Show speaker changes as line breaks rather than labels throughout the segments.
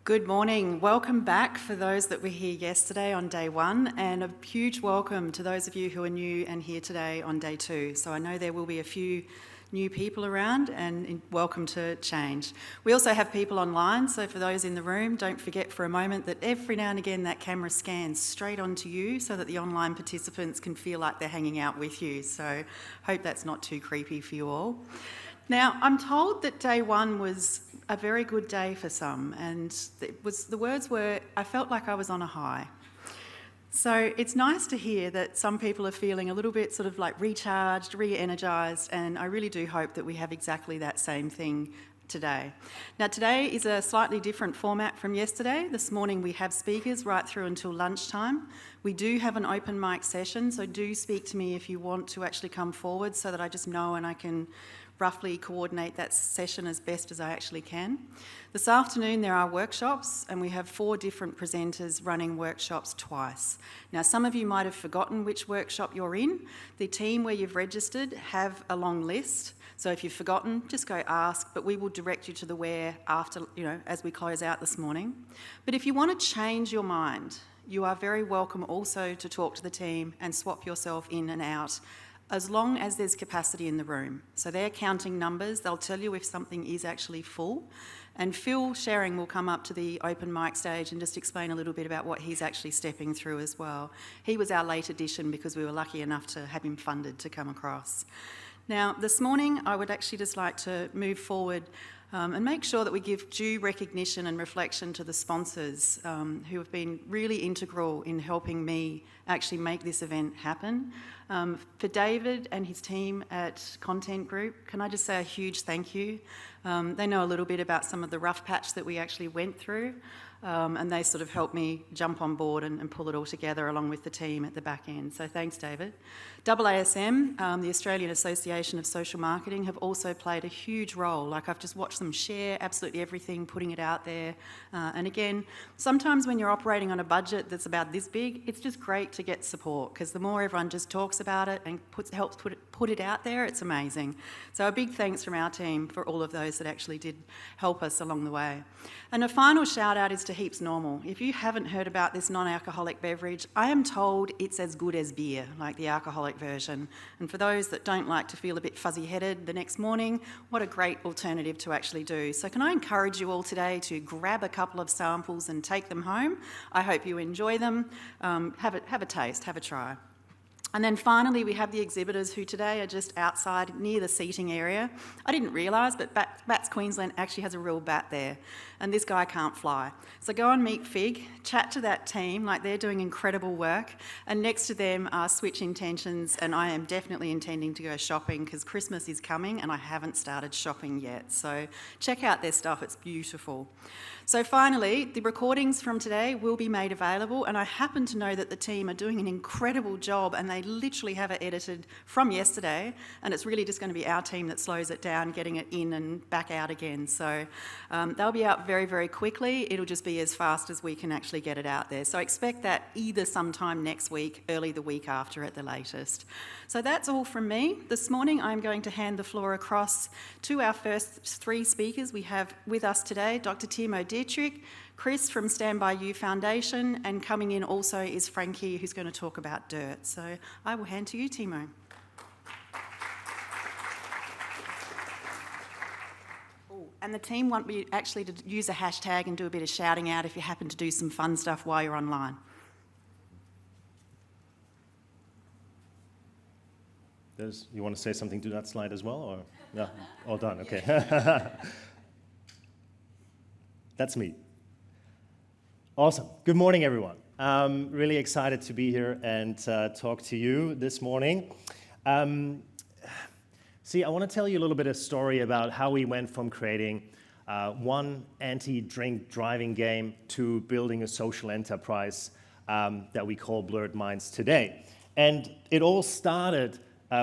Good morning. Welcome back for those that were here yesterday on day one, and a huge welcome to those of you who are new and here today on day two. So I know there will be a few new people around, and welcome to change. We also have people online, so for those in the room, don't forget for a moment that every now and again that camera scans straight onto you so that the online participants can feel like they're hanging out with you. So hope that's not too creepy for you all. Now, I'm told that day one was a very good day for some, and the words were, I felt like I was on a high. So it's nice to hear that some people are feeling a little bit sort of like recharged, re-energised, and I really do hope that we have exactly that same thing today. Now, today is a slightly different format from yesterday. This morning we have speakers right through until lunchtime. We do have an open mic session, so do speak to me if you want to actually come forward so that I just know and I can roughly coordinate that session as best as I actually can. This afternoon there are workshops, and we have 4 different presenters running workshops twice. Now, some of you might have forgotten which workshop you're in. The team where you've registered have a long list, so if you've forgotten, just go ask, but we will direct you to the where after, as we close out this morning. But if you want to change your mind, you are very welcome also to talk to the team and swap yourself in and out, as long as there's capacity in the room. So they're counting numbers, they'll tell you if something is actually full. And Phil Sharyn will come up to the open mic stage and just explain a little bit about what he's actually stepping through as well. He was our late addition because we were lucky enough to have him funded to come across. Now, this morning I would actually just like to move forward and make sure that we give due recognition and reflection to the sponsors who have been really integral in helping me actually make this event happen. For David and his team at Content Group, can I just say a huge thank you? They know a little bit about some of the rough patch that we actually went through, and they sort of helped me jump on board and pull it all together along with the team at the back end. So thanks, David. AASM, the Australian Association of Social Marketing, have also played a huge role. Like, I've just watched them share absolutely everything, putting it out there. And again, sometimes when you're operating on a budget that's about this big, it's just great to get support, because the more everyone just talks about it and helps put it out there, it's amazing. So a big thanks from our team for all of those that actually did help us along the way. And a final shout out is to Heaps Normal. If you haven't heard about this non-alcoholic beverage, I am told it's as good as beer, like the alcoholic version. And for those that don't like to feel a bit fuzzy-headed the next morning, what a great alternative to actually do. So can I encourage you all today to grab a couple of samples and take them home? I hope you enjoy them. Have a taste, have a try. And then finally, we have the exhibitors who today are just outside near the seating area. I didn't realise, but Bats Queensland actually has a real bat there, and this guy can't fly. So go and meet Fig, chat to that team, like they're doing incredible work, and next to them are Switch Intentions, and I am definitely intending to go shopping because Christmas is coming and I haven't started shopping yet. So check out their stuff, it's beautiful. So finally, the recordings from today will be made available, and I happen to know that the team are doing an incredible job, and they literally have it edited from yesterday, and it's really just going to be our team that slows it down, getting it in and back out again. So they'll be out very, very quickly. It'll just be as fast as we can actually get it out there. So expect that either sometime next week, early the week after at the latest. So that's all from me. This morning I'm going to hand the floor across to our first 3 speakers we have with us today, Dr. Timo Dietrich, Chris from StandbyU Foundation, and coming in also is Frankie, who's going to talk about dirt. So I will hand to you, Timo. And the team want me actually to use a hashtag and do a bit of shouting out if you happen to do some fun stuff while you're online.
You want to say something to that slide as well, or yeah, all done? Okay. That's me. Awesome. Good morning, everyone. I'm really excited to be here and talk to you this morning. See, I want to tell you a little bit of story about how we went from creating one anti-drink driving game to building a social enterprise that we call Blurred Minds today. And it all started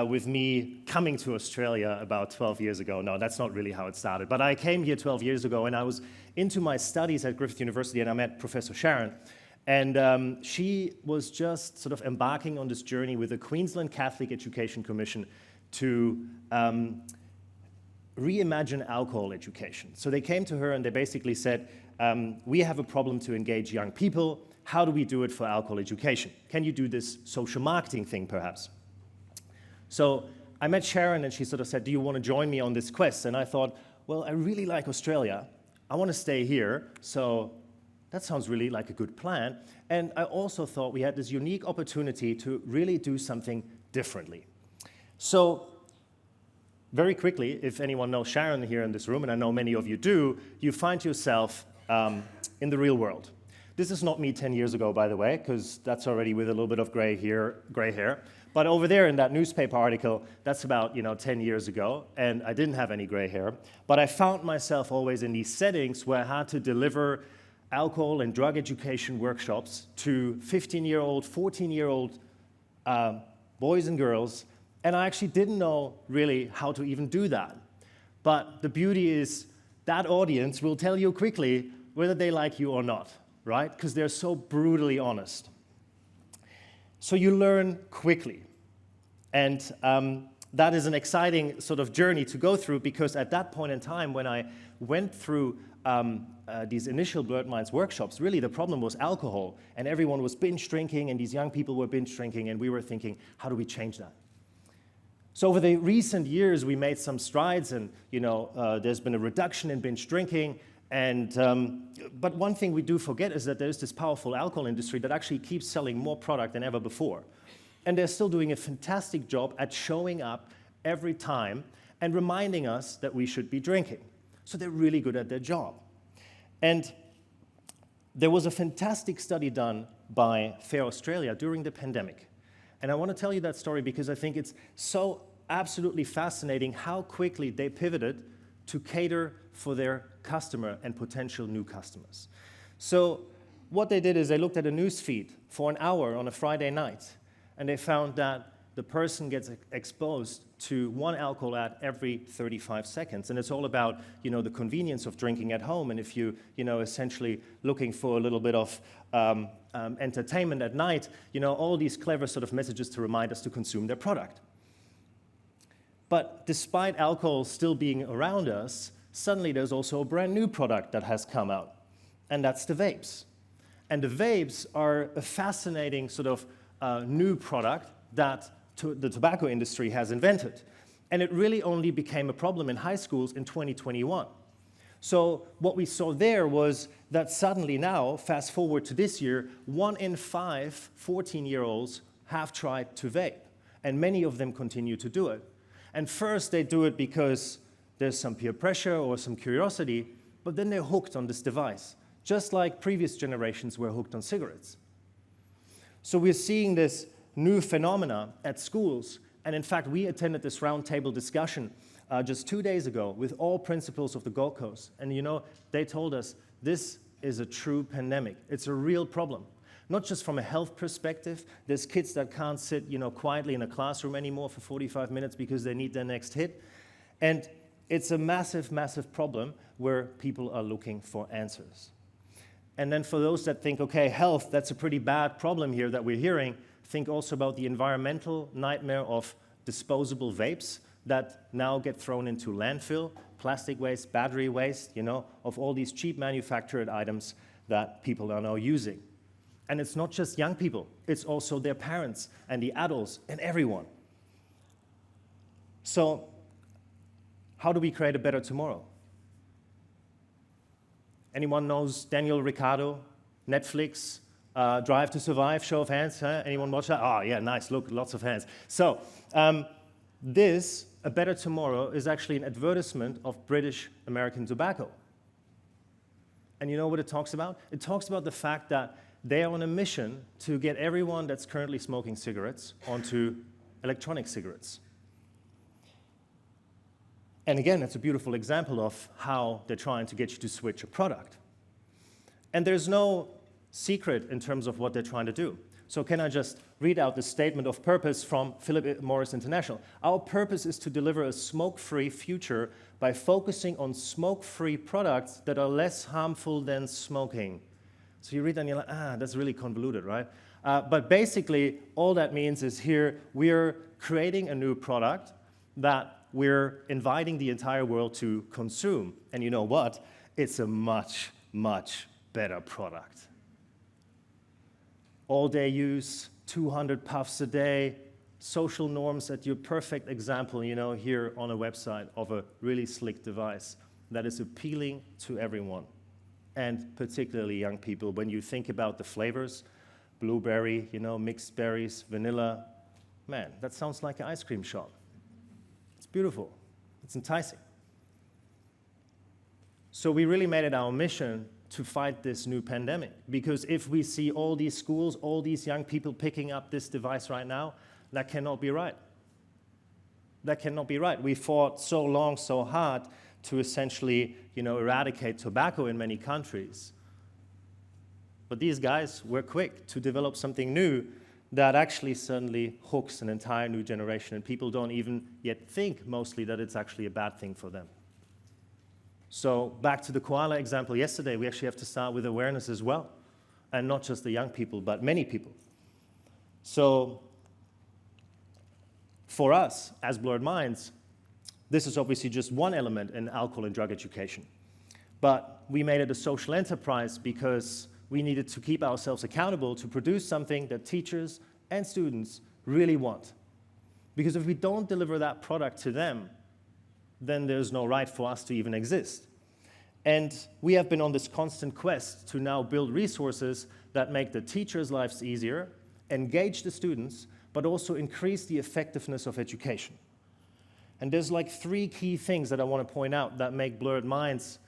with me coming to Australia about 12 years ago. No, that's not really how it started. But I came here 12 years ago, and I was into my studies at Griffith University, and I met Professor Sharyn. And she was just sort of embarking on this journey with the Queensland Catholic Education Commission to reimagine alcohol education. So they came to her and they basically said, we have a problem to engage young people. How do we do it for alcohol education? Can you do this social marketing thing, perhaps? So I met Sharyn, and she sort of said, do you want to join me on this quest? And I thought, well, I really like Australia. I want to stay here, so that sounds really like a good plan. And I also thought we had this unique opportunity to really do something differently. So very quickly, if anyone knows Sharyn here in this room, and I know many of you do, you find yourself in the real world. This is not me 10 years ago, by the way, because that's already with a little bit of gray hair. But over there in that newspaper article, that's about 10 years ago, and I didn't have any gray hair. But I found myself always in these settings where I had to deliver alcohol and drug education workshops to 15-year-old, 14-year-old boys and girls, and I actually didn't know really how to even do that. But the beauty is that audience will tell you quickly whether they like you or not, right? Because they're so brutally honest. So you learn quickly. And that is an exciting sort of journey to go through, because at that point in time when I went through these initial Blurred Minds workshops, really the problem was alcohol, and everyone was binge drinking, and these young people were binge drinking, and we were thinking, how do we change that? So over the recent years, we made some strides, and there's been a reduction in binge drinking. And but one thing we do forget is that there's this powerful alcohol industry that actually keeps selling more product than ever before. And they're still doing a fantastic job at showing up every time and reminding us that we should be drinking. So they're really good at their job. And there was a fantastic study done by Fair Australia during the pandemic. And I want to tell you that story because I think it's so absolutely fascinating how quickly they pivoted to cater for their customer and potential new customers. So what they did is they looked at a news feed for an hour on a Friday night, and they found that the person gets exposed to one alcohol ad every 35 seconds. And it's all about, the convenience of drinking at home. And if you, essentially looking for a little bit of entertainment at night, all these clever sort of messages to remind us to consume their product. But despite alcohol still being around us, suddenly there's also a brand new product that has come out, and that's the vapes. And the vapes are a fascinating sort of new product that the tobacco industry has invented. And it really only became a problem in high schools in 2021. So what we saw there was that suddenly now, fast forward to this year, 1 in 5 14-year-olds have tried to vape, and many of them continue to do it. And first they do it because there's some peer pressure or some curiosity, but then they're hooked on this device, just like previous generations were hooked on cigarettes. So we're seeing this new phenomena at schools, and in fact we attended this roundtable discussion just 2 days ago with all principals of the Gold Coast, and they told us this is a true pandemic. It's a real problem. Not just from a health perspective. There's kids that can't sit, quietly in a classroom anymore for 45 minutes because they need their next hit. And it's a massive, massive problem where people are looking for answers. And then for those that think, okay, health, that's a pretty bad problem here that we're hearing, think also about the environmental nightmare of disposable vapes that now get thrown into landfill, plastic waste, battery waste, of all these cheap manufactured items that people are now using. And it's not just young people, it's also their parents and the adults and everyone. So, how do we create a better tomorrow? Anyone knows Daniel Ricciardo, Netflix, Drive to Survive, show of hands? Huh? Anyone watch that? Oh, yeah, nice, look, lots of hands. So, this, A Better Tomorrow, is actually an advertisement of British American Tobacco. And you know what it talks about? It talks about the fact that they are on a mission to get everyone that's currently smoking cigarettes onto electronic cigarettes. And again, it's a beautiful example of how they're trying to get you to switch a product. And there's no secret in terms of what they're trying to do. So can I just read out the statement of purpose from Philip Morris International? Our purpose is to deliver a smoke-free future by focusing on smoke-free products that are less harmful than smoking. So you read that and you're like, that's really convoluted, right? But basically, all that means is here, we're creating a new product that we're inviting the entire world to consume. And you know what? It's a much much better product. All-day use, 200 puffs a day, social norms at your perfect example, here on a website of a really slick device that is appealing to everyone, and particularly young people. When you think about the flavors, blueberry, mixed berries, vanilla, man, that sounds like an ice cream shop. It's beautiful. It's enticing. So we really made it our mission to fight this new pandemic, because if we see all these schools, all these young people picking up this device right now, that cannot be right. That cannot be right. We fought so long, so hard to essentially, eradicate tobacco in many countries. But these guys were quick to develop something new that actually suddenly hooks an entire new generation, and people don't even yet think mostly that it's actually a bad thing for them. So back to the koala example yesterday, we actually have to start with awareness as well, and not just the young people, but many people. So for us, as Blurred Minds, this is obviously just one element in alcohol and drug education. But we made it a social enterprise because we needed to keep ourselves accountable to produce something that teachers and students really want. Because if we don't deliver that product to them, then there's no right for us to even exist. And we have been on this constant quest to now build resources that make the teachers' lives easier, engage the students, but also increase the effectiveness of education. And there's like 3 key things that I want to point out that make Blurred Minds,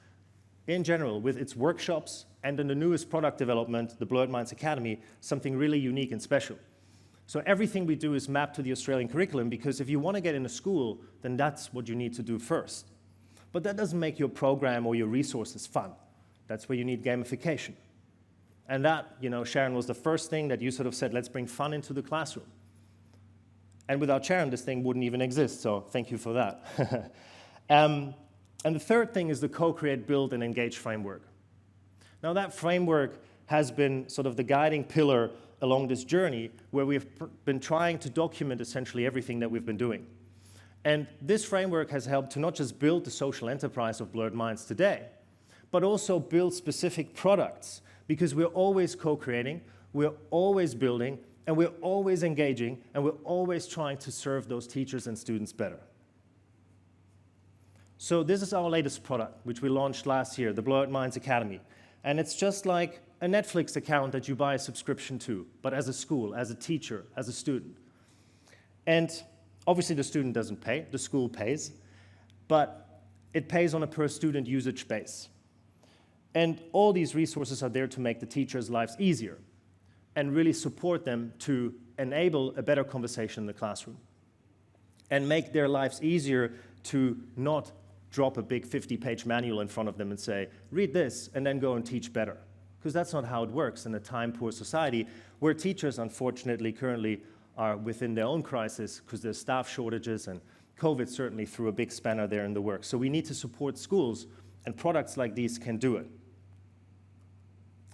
in general, with its workshops and in the newest product development, the Blurred Minds Academy, something really unique and special. So everything we do is mapped to the Australian curriculum, because if you want to get into school, then that's what you need to do first. But that doesn't make your program or your resources fun. That's where you need gamification. And that, Sharyn, was the first thing that you sort of said, let's bring fun into the classroom. And without Sharyn, this thing wouldn't even exist, so thank you for that. And the third thing is the co-create, build, and engage framework. Now that framework has been sort of the guiding pillar along this journey, where we've been trying to document essentially everything that we've been doing. And this framework has helped to not just build the social enterprise of Blurred Minds today, but also build specific products, because we're always co-creating, we're always building, and we're always engaging, and we're always trying to serve those teachers and students better. So this is our latest product, which we launched last year, the Blurred Minds Academy. And it's just like a Netflix account that you buy a subscription to, but as a school, as a teacher, as a student. And obviously the student doesn't pay, the school pays, but it pays on a per student usage base. And all these resources are there to make the teachers' lives easier and really support them to enable a better conversation in the classroom and make their lives easier to not drop a big 50-page manual in front of them and say, read this and then go and teach better. Because that's not how it works in a time-poor society where teachers, unfortunately, currently are within their own crisis because there's staff shortages, and COVID certainly threw a big spanner there in the works. So we need to support schools, and products like these can do it.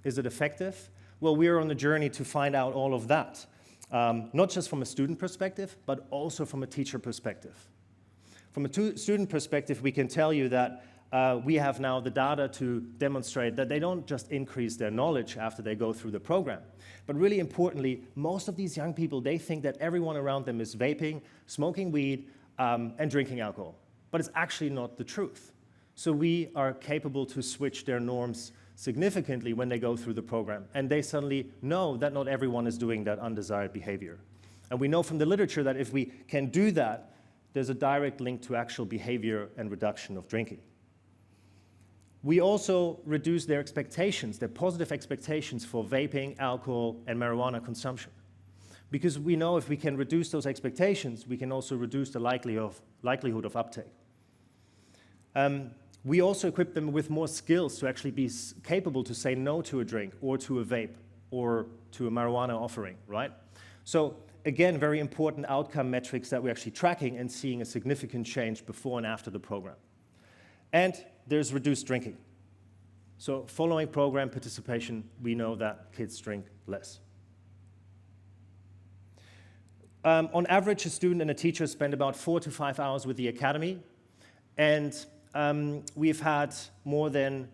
Is it effective? Well, we're on the journey to find out all of that, not just from a student perspective, but also from a teacher perspective. From a student perspective, we can tell you that we have now the data to demonstrate that they don't just increase their knowledge after they go through the program, but really importantly, most of these young people, they think that everyone around them is vaping, smoking weed, and drinking alcohol. But it's actually not the truth. So we are capable to switch their norms significantly when they go through the program, and they suddenly know that not everyone is doing that undesired behavior. And we know from the literature that if we can do that, there's a direct link to actual behavior and reduction of drinking. We also reduce their expectations, their positive expectations for vaping, alcohol, and marijuana consumption. Because we know if we can reduce those expectations, we can also reduce the likelihood of uptake. We also equip them with more skills to actually be capable to say no to a drink or to a vape or to a marijuana offering, right? So again, very important outcome metrics that we're actually tracking and seeing a significant change before and after the program. And there's reduced drinking. So following program participation, we know that kids drink less. On average, a student and a teacher spend about 4 to 5 hours with the academy, and we've had more than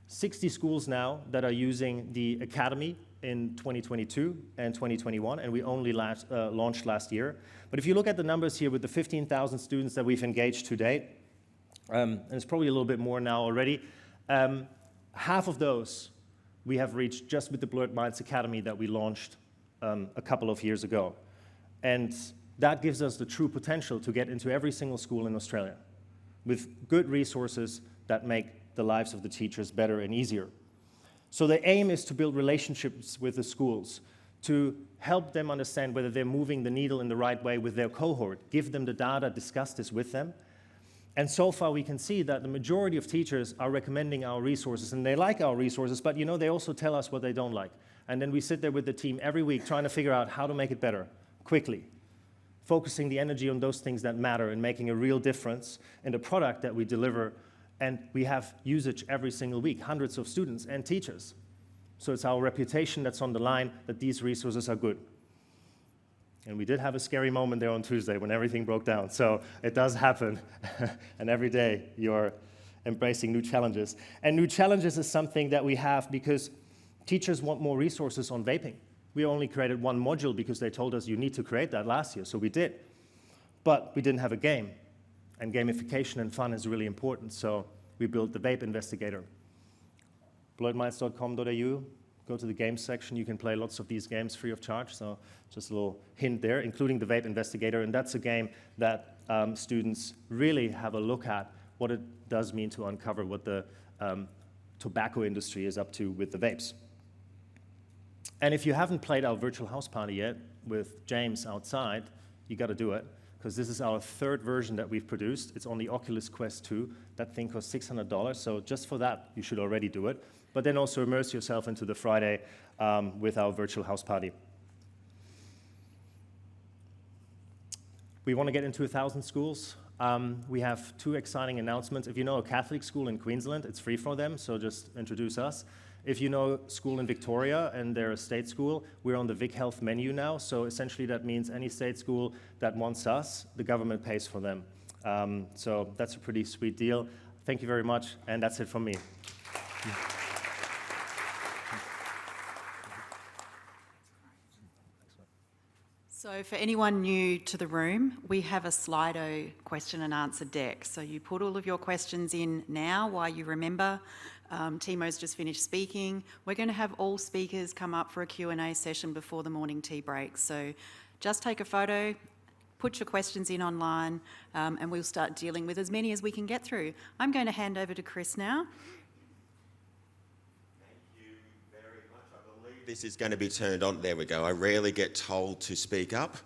60 schools now that are using the Academy in 2022 and 2021, and we only launched last year. But if you look at the numbers here with the 15,000 students that we've engaged to date, and it's probably a little bit more now already, half of those we have reached just with the Blurred Minds Academy that we launched a couple of years ago. And that gives us the true potential to get into every single school in Australia with good resources that make the lives of the teachers better and easier. So the aim is to build relationships with the schools, to help them understand whether they're moving the needle in the right way with their cohort, give them the data, discuss this with them. And so far we can see that the majority of teachers are recommending our resources, and they like our resources, but they also tell us what they don't like. And then we sit there with the team every week trying to figure out how to make it better, quickly, focusing the energy on those things that matter and making a real difference in the product that we deliver. And we have usage every single week, hundreds of students and teachers. So it's our reputation that's on the line that these resources are good. And we did have a scary moment there on Tuesday when everything broke down. So it does happen. And every day you're embracing new challenges. And new challenges is something that we have because teachers want more resources on vaping. We only created one module because they told us you need to create that last year, so we did. But we didn't have a game. And gamification and fun is really important, so we built the Vape Investigator. blurredminds.com.au, go to the games section. You can play lots of these games free of charge, so just a little hint there, including the Vape Investigator. And that's a game that students really have a look at what it does mean to uncover what the tobacco industry is up to with the vapes. And if you haven't played our virtual house party yet with James outside, you got to do it. Because this is our third version that we've produced. It's on the Oculus Quest 2. That thing costs $600, so just for that, you should already do it. But then also immerse yourself into the Friday with our virtual house party. We want to get into 1,000 schools. We have 2 exciting announcements. If you know a Catholic school in Queensland, it's free for them, so just introduce us. If you know a school in Victoria and they're a state school, we're on the Vic Health menu now. So essentially that means any state school that wants us, the government pays for them. So that's a pretty sweet deal. Thank you very much, and that's it from me.
So for anyone new to the room, we have a Slido question and answer deck. So you put all of your questions in now while you remember. Timo's just finished speaking. We're going to have all speakers come up for a Q&A session before the morning tea break. So just take a photo, put your questions in online, and we'll start dealing with as many as we can get through. I'm going to hand over to Chris now.
This is going to be turned on. There we go. I rarely get told to speak up.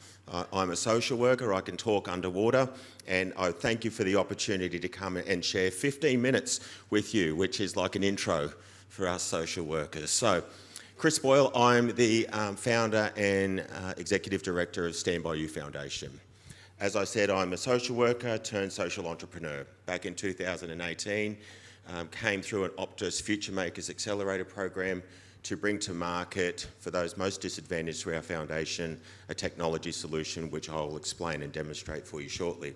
I'm a social worker. I can talk underwater. And I thank you for the opportunity to come and share 15 minutes with you, which is like an intro for us social workers. So, Chris Boyle, I'm the founder and executive director of StandbyU Foundation. As I said, I'm a social worker turned social entrepreneur. Back in 2018, came through an Optus Future Makers Accelerator program to bring to market, for those most disadvantaged through our foundation, a technology solution which I'll explain and demonstrate for you shortly.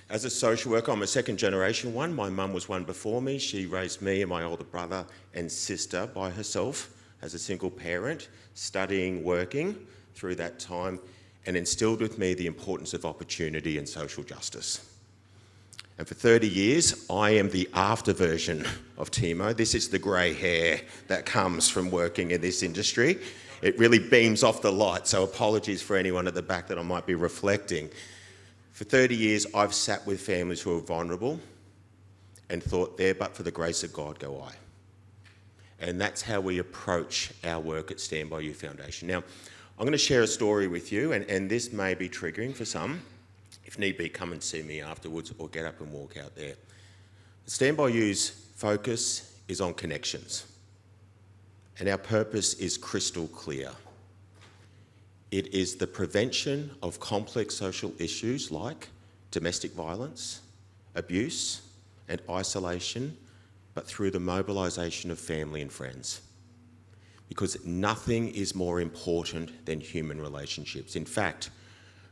As a social worker, I'm a second generation one. My mum was one before me. She raised me and my older brother and sister by herself as a single parent, studying, working through that time, and instilled with me the importance of opportunity and social justice. And for 30 years, I am the after version of Timo. This is the grey hair that comes from working in this industry. It really beams off the light, so apologies for anyone at the back that I might be reflecting. For 30 years, I've sat with families who are vulnerable and thought, there but for the grace of God go I. And that's how we approach our work at StandbyU Foundation. Now, I'm going to share a story with you, and this may be triggering for some. If need be, come and see me afterwards or get up and walk out there. StandbyU's focus is on connections, and our purpose is crystal clear. It is the prevention of complex social issues like domestic violence, abuse, and isolation, but through the mobilisation of family and friends. Because nothing is more important than human relationships. In fact,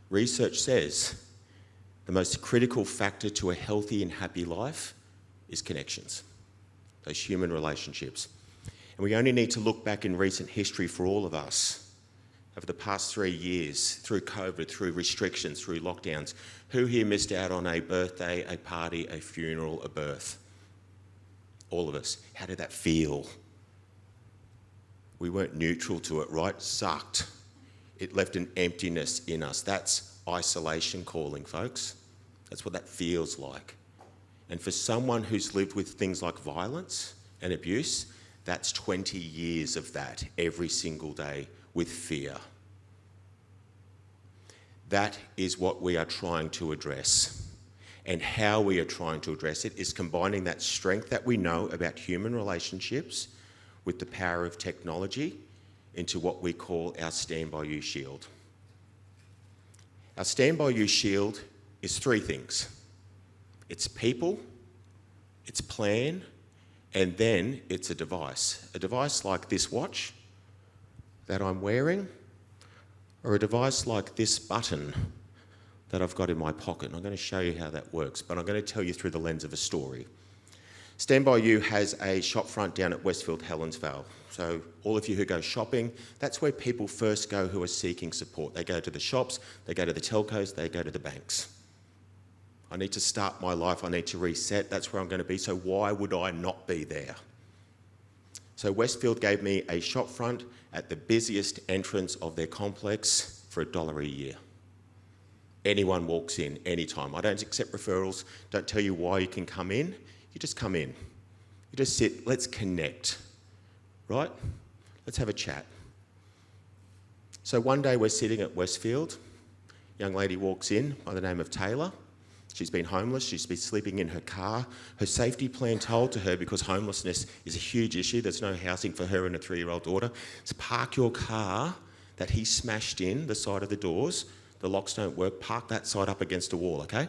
research says the most critical factor to a healthy and happy life is connections. those human relationships. And we only need to look back in recent history for all of us over the past 3 years, through COVID, through restrictions, through lockdowns. Who here missed out on a birthday, a party, a funeral, a birth? All of us. How did that feel? We weren't neutral to it, right? Sucked. It left an emptiness in us. That's isolation calling, folks. That's what that feels like. And for someone who's lived with things like violence and abuse, that's 20 years of that every single day with fear. That is what we are trying to address. And how we are trying to address it is combining that strength that we know about human relationships with the power of technology into what we call our StandbyU Shield. Our StandbyU Shield is 3 things. It's people, it's plan, and then it's a device. A device like this watch that I'm wearing, or a device like this button that I've got in my pocket. And I'm going to show you how that works, but I'm going to tell you through the lens of a story. StandbyU has a shop front down at Westfield Helensvale. So all of you who go shopping, that's where people first go who are seeking support. They go to the shops, they go to the telcos, they go to the banks. I need to start my life, I need to reset, that's where I'm going to be, so why would I not be there? So Westfield gave me a shop front at the busiest entrance of their complex for $1 a year. Anyone walks in, anytime. I don't accept referrals, don't tell you why you can come in. You just come in. You just sit, let's connect, right? Let's have a chat. So one day we're sitting at Westfield. A young lady walks in by the name of Taylor. She's been homeless, she's been sleeping in her car. Her safety plan told to her, because homelessness is a huge issue, there's no housing for her and a 3-year-old daughter, is park your car that he smashed in the side of the doors. The locks don't work, park that side up against a wall, okay?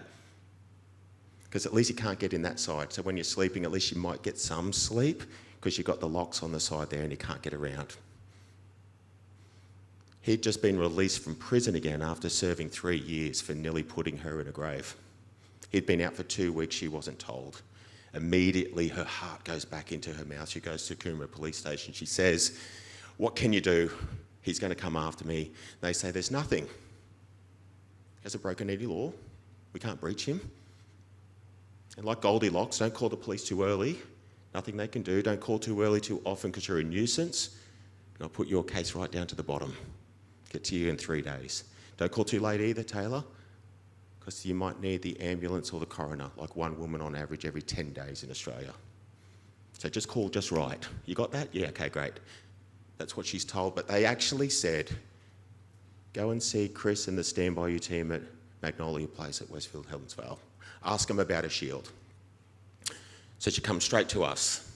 Because at least you can't get in that side. So when you're sleeping, at least you might get some sleep because you've got the locks on the side there and you can't get around. He'd just been released from prison again after serving 3 years for nearly putting her in a grave. He'd been out for 2 weeks, she wasn't told. Immediately her heart goes back into her mouth. She goes to Coomera Police Station. She says, "What can you do? He's going to come after me." They say, "There's nothing. He hasn't broken any law. We can't breach him. And like Goldilocks, don't call the police too early. Nothing they can do. Don't call too early too often because you're a nuisance. And I'll put your case right down to the bottom. Get to you in 3 days. Don't call too late either, Taylor, because you might need the ambulance or the coroner, like one woman on average every 10 days in Australia. So just call just right. You got that? Yeah, okay, great." That's what she's told. But they actually said, "Go and see Chris and the StandbyU team at Magnolia Place at Westfield Helensvale. Ask them about a shield." So she comes straight to us,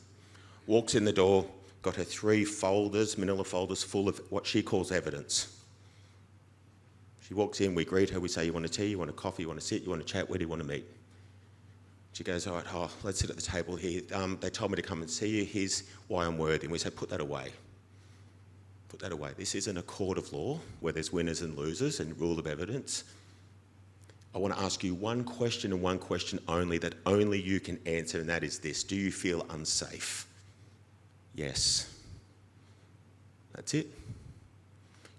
walks in the door, got her 3 folders, manila folders, full of what she calls evidence. She walks in, we greet her, we say, "You want a tea, you want a coffee, you want to sit, you want to chat, where do you want to meet?" She goes, "All right, let's sit at the table here. They told me to come and see you, here's why I'm worthy." And we say, "Put that away. Put that away. This isn't a court of law where there's winners and losers and rule of evidence. I want to ask you one question and one question only that only you can answer, and that is this: do you feel unsafe?" "Yes." That's it.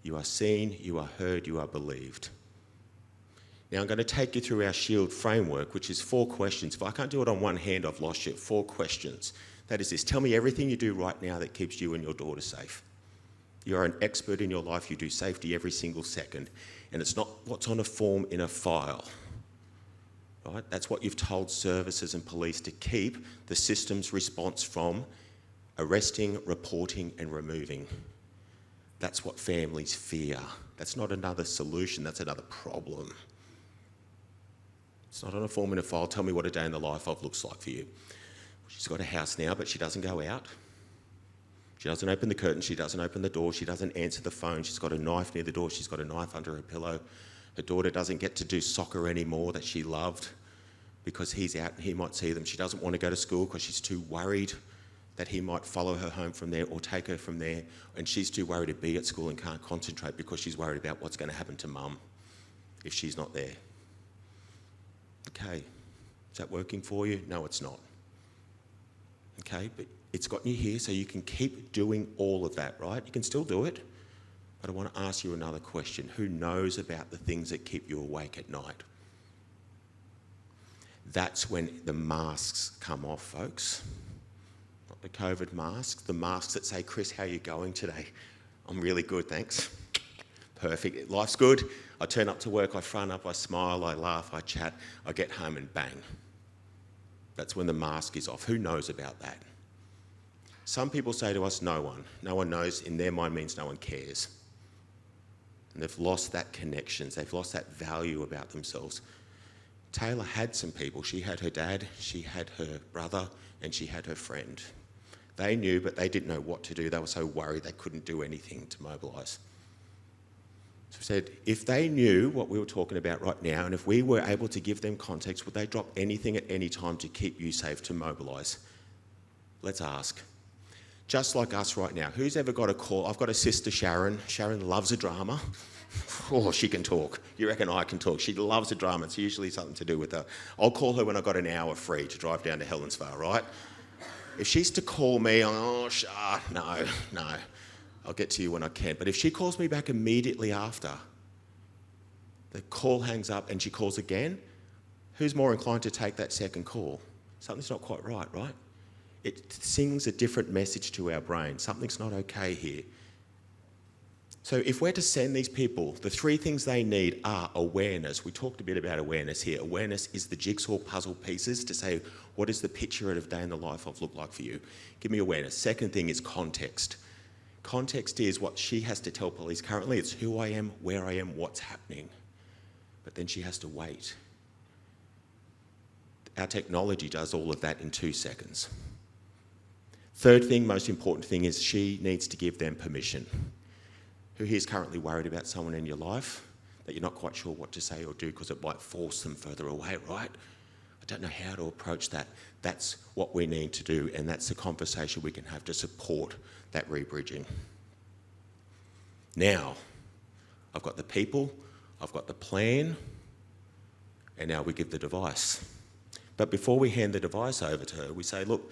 You are seen, you are heard, you are believed. Now I'm going to take you through our SHIELD framework, which is 4 questions. If I can't do it on one hand, I've lost you. 4 questions. That is this: tell me everything you do right now that keeps you and your daughter safe. You are an expert in your life, you do safety every single second. And it's not what's on a form in a file, right? That's what you've told services and police to keep the system's response from arresting, reporting and removing. That's what families fear. That's not another solution, that's another problem. It's not on a form in a file. Tell me what a day in the life of looks like for you. She's got a house now, but she doesn't go out. She doesn't open the curtain, she doesn't open the door, she doesn't answer the phone, she's got a knife near the door, she's got a knife under her pillow. Her daughter doesn't get to do soccer anymore that she loved because he's out and he might see them. She doesn't want to go to school because she's too worried that he might follow her home from there or take her from there, and she's too worried to be at school and can't concentrate because she's worried about what's going to happen to mum if she's not there. Okay, is that working for you? No, it's not. okay? But it's gotten you here, so you can keep doing all of that, right? You can still do it. But I want to ask you another question. Who knows about the things that keep you awake at night? That's when the masks come off, folks. Not the COVID masks, the masks that say, Chris, how are you going today? I'm really good, thanks. Perfect. Life's good. I turn up to work, I front up, I smile, I laugh, I chat, I get home and bang. That's when the mask is off. Who knows about that? Some people say to us, no one. No one knows. In their mind means no one cares. And they've lost that connection. They've lost that value about themselves. Taylor had some people. She had her dad, she had her brother, and she had her friend. They knew, but they didn't know what to do. They were so worried they couldn't do anything to mobilise. So we said, if they knew what we were talking about right now, and if we were able to give them context, would they drop anything at any time to keep you safe, to mobilise? Let's ask. Just like us right now, who's ever got a call? I've got a sister, Sharyn. Sharyn loves a drama. Oh, she can talk. You reckon I can talk? She loves a drama. It's usually something to do with her. I'll call her when I've got an hour free to drive down to Helensvale, right? If she's to call me, no. I'll get to you when I can. But if she calls me back immediately after, the call hangs up and she calls again, who's more inclined to take that second call? Something's not quite right, right? It sings a different message to our brain. Something's not okay here. So if we're to send these people, the three things they need are awareness. We talked a bit about awareness here. Awareness is the jigsaw puzzle pieces to say, what is the picture of a day in the life of look like for you? Give me awareness. Second thing is context. Context is what she has to tell police currently. It's who I am, where I am, what's happening. But then she has to wait. Our technology does all of that in 2 seconds. Third thing, most important thing, is she needs to give them permission. Who here is currently worried about someone in your life that you're not quite sure what to say or do because it might force them further away, right? I don't know how to approach that. That's what we need to do, and that's the conversation we can have to support that rebridging. Now, I've got the people, I've got the plan, and now we give the device. But before we hand the device over to her, we say, look,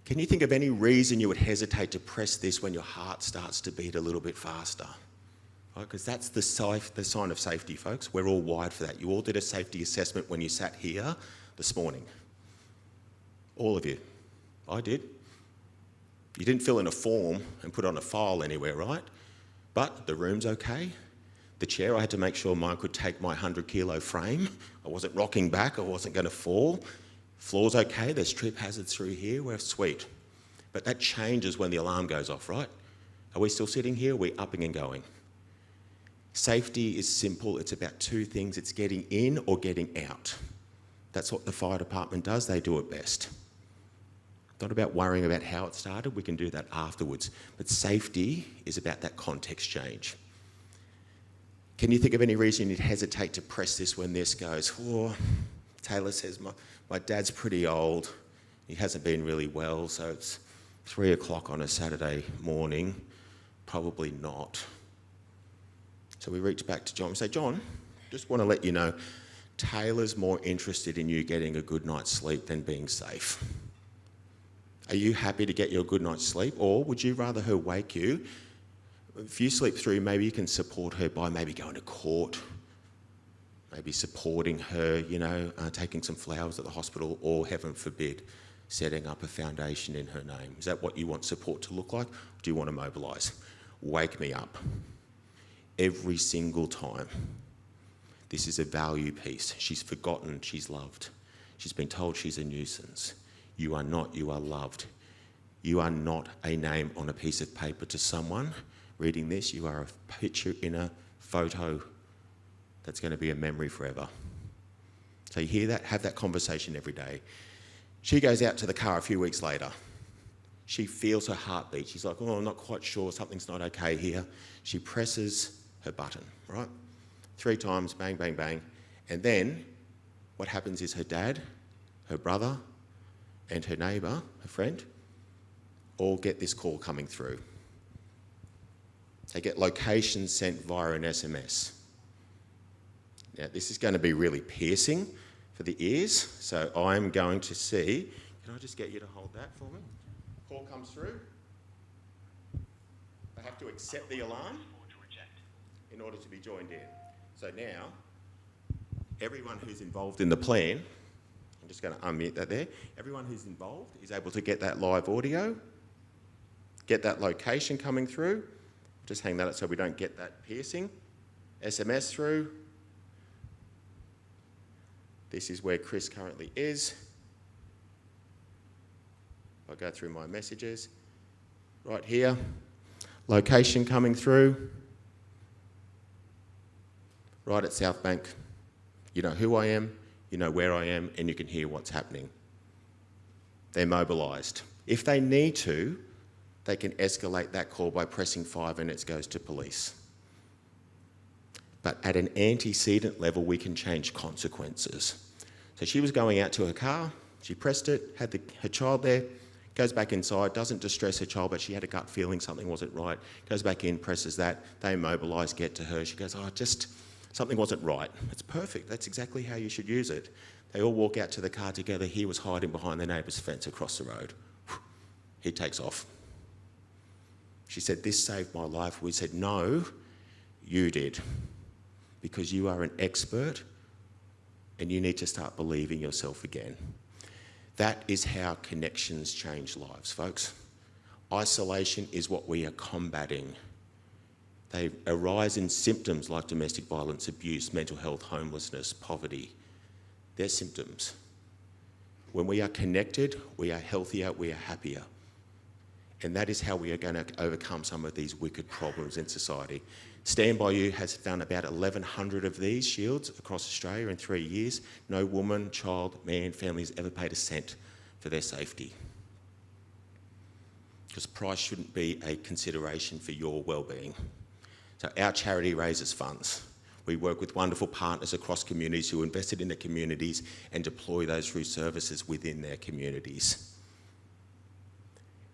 can you think of any reason you would hesitate to press this when your heart starts to beat a little bit faster? Right? Because that's the sign of safety, folks. We're all wired for that. You all did a safety assessment when you sat here this morning. All of you. I did. You didn't fill in a form and put on a file anywhere, right? But the room's okay. The chair, I had to make sure mine could take my 100-kilo frame. I wasn't rocking back. I wasn't going to fall. Floor's okay, there's trip hazards through here, we're sweet. But that changes when the alarm goes off, right? Are we still sitting here? Are we upping and going? Safety is simple, it's about 2 things. It's getting in or getting out. That's what the fire department does, they do it best. Not about worrying about how it started, we can do that afterwards. But safety is about that context change. Can you think of any reason you'd hesitate to press this when this goes? Oh, Taylor says, my dad's pretty old, he hasn't been really well, so it's 3 o'clock on a Saturday morning. Probably not. So we reach back to John and say, John, just want to let you know, Taylor's more interested in you getting a good night's sleep than being safe. Are you happy to get your good night's sleep, or would you rather her wake you? If you sleep through, maybe you can support her by maybe going to court, maybe supporting her, taking some flowers at the hospital, or heaven forbid, setting up a foundation in her name. Is that what you want support to look like? Or do you want to mobilise? Wake me up. Every single time. This is a value piece. She's forgotten she's loved. She's been told she's a nuisance. You are not, you are loved. You are not a name on a piece of paper to someone reading this. You are a picture in a photo that's going to be a memory forever. So you hear that? Have that conversation every day. She goes out to the car a few weeks later. She feels her heartbeat. She's like, oh, I'm not quite sure, something's not okay here. She presses her button, right? 3 times, bang, bang, bang. And then what happens is her dad, her brother, and her neighbour, her friend, all get this call coming through. They get locations sent via an SMS. Now, this is going to be really piercing for the ears, so I'm going to see, Can I just get you to hold that for me? Call comes through. They have to accept the alarm in order to be joined in. So now, everyone who's involved in the plan, I'm just going to unmute that there, everyone who's involved is able to get that live audio, get that location coming through, just hang that up so we don't get that piercing, SMS through. This is where Chris currently is. I'll go through my messages. Right here, location coming through. Right at South Bank. You know who I am, you know where I am, and you can hear what's happening. They're mobilised. If they need to, they can escalate that call by pressing 5 and it goes to police. But at an antecedent level, we can change consequences. So she was going out to her car, she pressed it, had her child there, goes back inside, doesn't distress her child, but she had a gut feeling something wasn't right, goes back in, presses that, they mobilise, get to her, she goes, something wasn't right. It's perfect, that's exactly how you should use it. They all walk out to the car together, he was hiding behind the neighbour's fence across the road. He takes off. She said, this saved my life. We said, no, you did. Because you are an expert and you need to start believing yourself again. That is how connections change lives, folks. Isolation is what we are combating. They arise in symptoms like domestic violence, abuse, mental health, homelessness, poverty. They're symptoms. When we are connected, we are healthier, we are happier. And that is how we are going to overcome some of these wicked problems in society. StandbyU has done about 1,100 of these shields across Australia in 3 years. No woman, child, man, family has ever paid a cent for their safety. Because price shouldn't be a consideration for your well-being. So our charity raises funds. We work with wonderful partners across communities who invested in their communities and deploy those through services within their communities.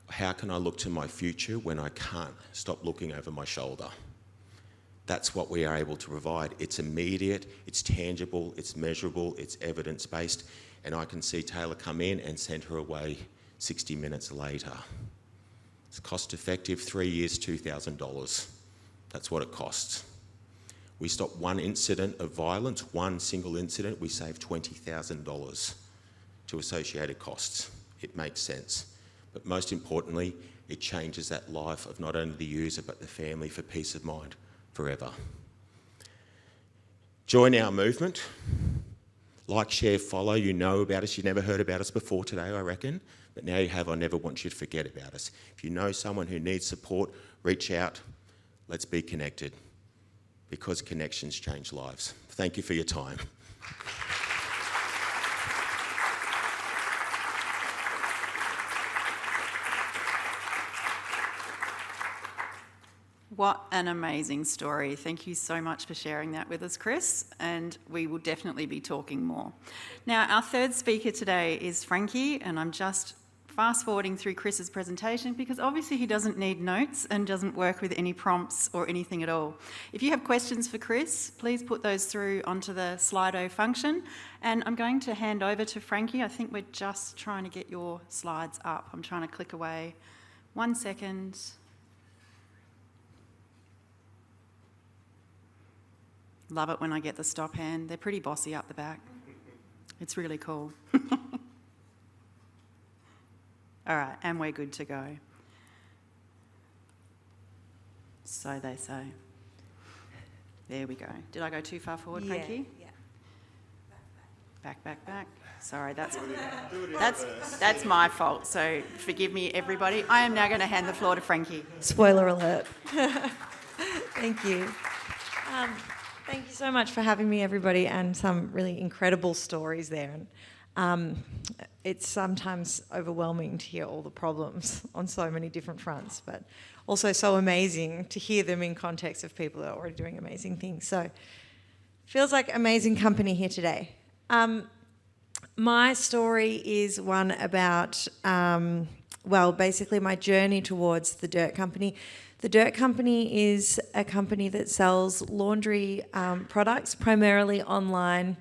How can I look to my future when I can't stop looking over my shoulder? That's what we are able to provide. It's immediate, it's tangible, it's measurable, it's evidence-based, and I can see Taylor come in and send her away 60 minutes later. It's cost-effective, 3 years, $2,000. That's what it costs. We stop one incident of violence, one single incident, we save $20,000 to associated costs. It makes sense. But most importantly, it changes that life of not only the user but the family for peace of mind forever. Join our movement. Like, share, follow. You know about us. You never heard about us before today, I reckon. But now you have. I never want you to forget about us. If you know someone who needs support, reach out. Let's be connected. Because connections change lives. Thank you for your time.
What an amazing story. Thank you so much for sharing that with us, Chris, and we will definitely be talking more. Now, our third speaker today is Frankie, and I'm just fast-forwarding through Chris's presentation because obviously he doesn't need notes and doesn't work with any prompts or anything at all. If you have questions for Chris, please put those through onto the Slido function, and I'm going to hand over to Frankie. I think we're just trying to get your slides up. I'm trying to click away. 1 second. Love it when I get the stop hand. They're pretty bossy up the back. It's really cool. All right, and we're good to go. So they say. There we go. Did I go too far forward, Frankie?
Yeah.
Back. Sorry, that's my fault. So forgive me, everybody. I am now going to hand the floor to Frankie.
Spoiler alert. Thank you. Thank you so much for having me, everybody, and some really incredible stories there. And it's sometimes overwhelming to hear all the problems on so many different fronts, but also so amazing to hear them in context of people that are already doing amazing things. So feels like amazing company here today. My story is one about, basically my journey towards the Dirt Company. The Dirt Company is a company that sells laundry products, primarily online,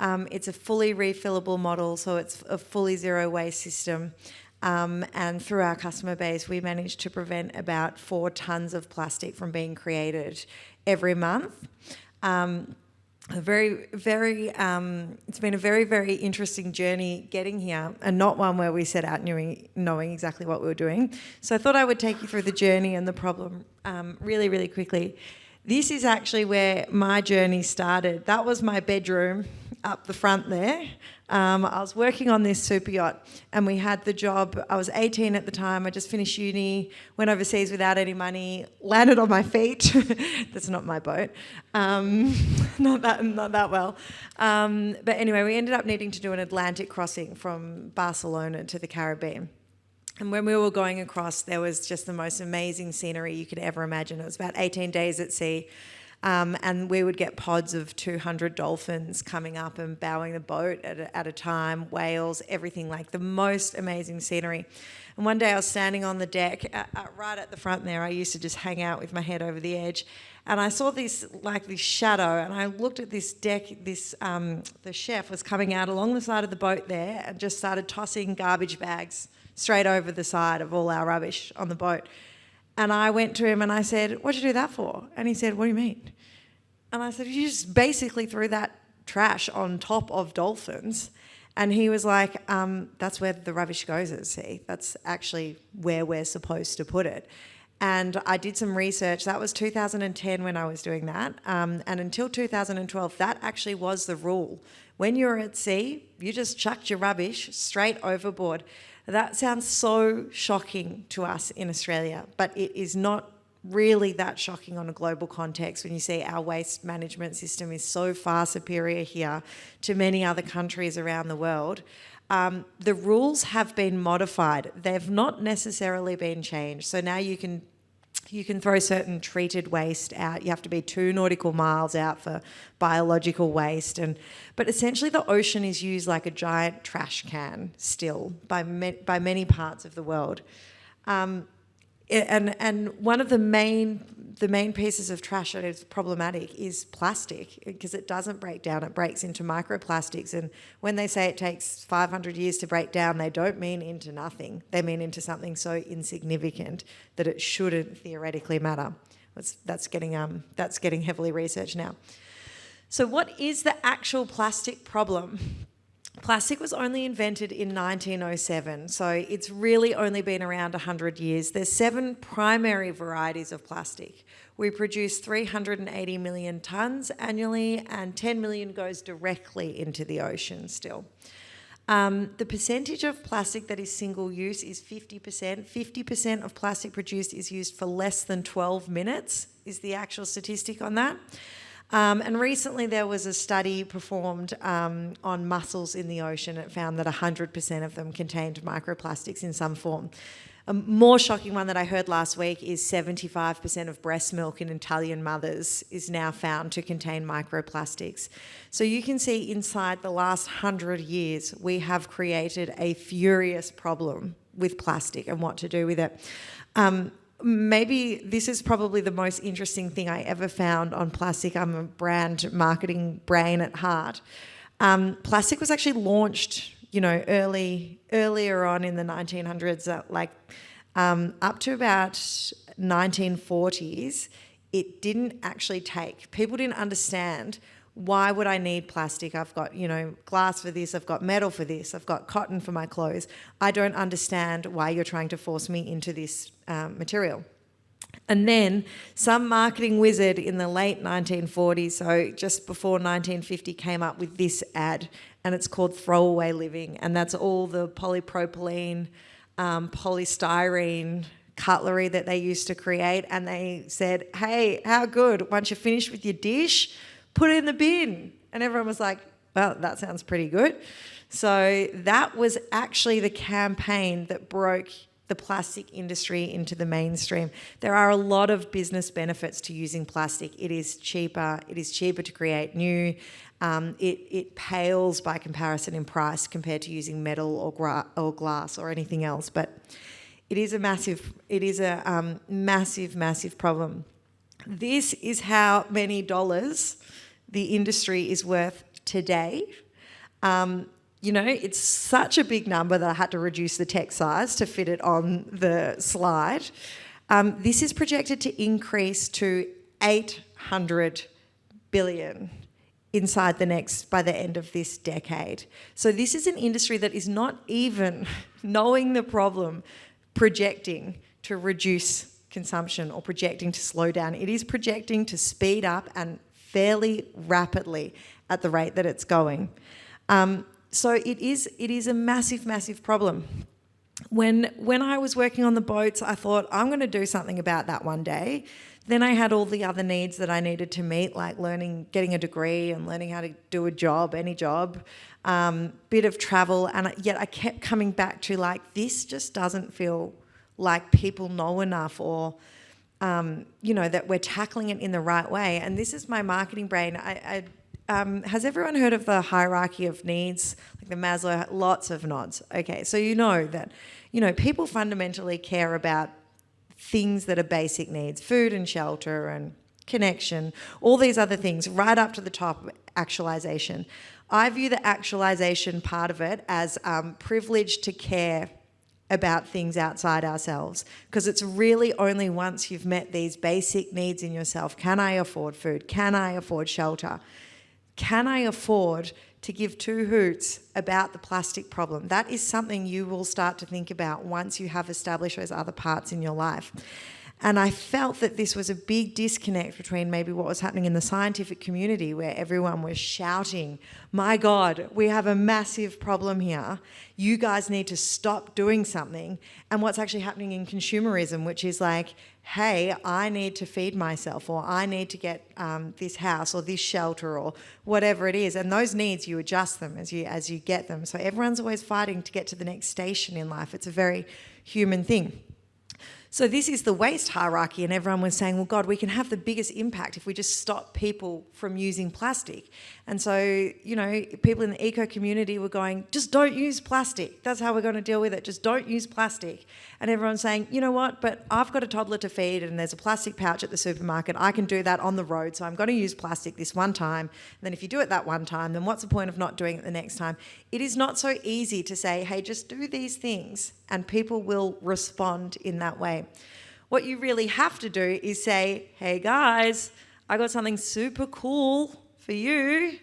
It's a fully refillable model, so it's a fully zero waste system. And through our customer base, we manage to prevent about 4 tonnes of plastic from being created every month. It's been a very, very interesting journey getting here, and not one where we set out knowing exactly what we were doing. So I thought I would take you through the journey and the problem really, really quickly. This is actually where my journey started. That was my bedroom up the front there. I was working on this super yacht, and we had the job. I was 18 at the time. I just finished uni, went overseas without any money, landed on my feet. That's not my boat. Not that well. But anyway, we ended up needing to do an Atlantic crossing from Barcelona to the Caribbean. And when we were going across, there was just the most amazing scenery you could ever imagine. It was about 18 days at sea. And we would get pods of 200 dolphins coming up and bowing the boat at a time, whales, everything, like the most amazing scenery. And one day I was standing on the deck, right at the front there. I used to just hang out with my head over the edge. And I saw this shadow, and I looked at this deck. The chef was coming out along the side of the boat there and just started tossing garbage bags straight over the side of all our rubbish on the boat. And I went to him and I said, "What'd you do that for?" And he said, "What do you mean?" And I said, "You just basically threw that trash on top of dolphins." And he was like, "That's where the rubbish goes at sea. That's actually where we're supposed to put it." And I did some research. That was 2010 when I was doing that. And until 2012, that actually was the rule. When you're at sea, you just chucked your rubbish straight overboard. That sounds so shocking to us in Australia, but it is not really that shocking on a global context when you see our waste management system is so far superior here to many other countries around the world. The rules have been modified. They've not necessarily been changed. So now you can throw certain treated waste out. You have to be 2 nautical miles out for biological waste. But essentially the ocean is used like a giant trash can still by many parts of the world. And one of the main pieces of trash that is problematic is plastic, because it doesn't break down. It breaks into microplastics. And when they say it takes 500 years to break down, they don't mean into nothing. They mean into something so insignificant that it shouldn't theoretically matter. That's getting heavily researched now. So what is the actual plastic problem? Plastic was only invented in 1907, so it's really only been around 100 years. There's 7 primary varieties of plastic. We produce 380 million tonnes annually, and 10 million goes directly into the ocean still. The percentage of plastic that is single-use is 50%. 50% of plastic produced is used for less than 12 minutes, is the actual statistic on that. And recently there was a study performed on mussels in the ocean. It found that 100% of them contained microplastics in some form. A more shocking one that I heard last week is 75% of breast milk in Italian mothers is now found to contain microplastics. So you can see inside the last 100 years, we have created a furious problem with plastic and what to do with it. Maybe this is probably the most interesting thing I ever found on plastic. I'm a brand marketing brain at heart. Plastic was actually launched, earlier on in the 1900s, up to about 1940s. It didn't actually take. People didn't understand, why would I need plastic? I've got, glass for this, I've got metal for this, I've got cotton for my clothes. I don't understand why you're trying to force me into this material. And then some marketing wizard in the late 1940s, so just before 1950, came up with this ad, and it's called Throwaway Living, and that's all the polypropylene, polystyrene cutlery that they used to create, and they said, "Hey, how good, once you're finished with your dish, put it in the bin." And everyone was like, "Well, that sounds pretty good." So that was actually the campaign that broke the plastic industry into the mainstream. There are a lot of business benefits to using plastic. It is cheaper. It is cheaper to create new. It pales by comparison in price compared to using metal or glass or anything else. But it is a massive problem. This is how many dollars the industry is worth today. It's such a big number that I had to reduce the text size to fit it on the slide. This is projected to increase to 800 billion by the end of this decade. So this is an industry that is not even knowing the problem, projecting to reduce consumption or projecting to slow down. It is projecting to speed up and fairly rapidly at the rate that it's going. So it is a massive, massive problem. When I was working on the boats, I thought, I'm going to do something about that one day. Then I had all the other needs that I needed to meet, like getting a degree and learning how to do a job, any job, bit of travel, and yet I kept coming back to this just doesn't feel like people know enough or, that we're tackling it in the right way. And this is my marketing brain. Has everyone heard of the hierarchy of needs, like the Maslow? Lots of nods. Okay, so you know that, people fundamentally care about things that are basic needs, food and shelter and connection, all these other things, right up to the top, actualization. I view the actualization part of it as privilege to care about things outside ourselves, because it's really only once you've met these basic needs in yourself, can I afford food? Can I afford shelter? Can I afford to give two hoots about the plastic problem? That is something you will start to think about once you have established those other parts in your life. And I felt that this was a big disconnect between maybe what was happening in the scientific community, where everyone was shouting, my God, we have a massive problem here. You guys need to stop doing something. And what's actually happening in consumerism, which is like, hey, I need to feed myself, or I need to get this house or this shelter or whatever it is. And those needs, you adjust them as you get them. So everyone's always fighting to get to the next station in life. It's a very human thing. So this is the waste hierarchy, and everyone was saying, well, God, we can have the biggest impact if we just stop people from using plastic. And so, people in the eco community were going, just don't use plastic. That's how we're going to deal with it. Just don't use plastic. And everyone's saying, you know what, but I've got a toddler to feed and there's a plastic pouch at the supermarket. I can do that on the road, so I'm going to use plastic this one time. And then if you do it that one time, then what's the point of not doing it the next time? It is not so easy to say, hey, just do these things and people will respond in that way. What you really have to do is say, hey guys, I got something super cool for you.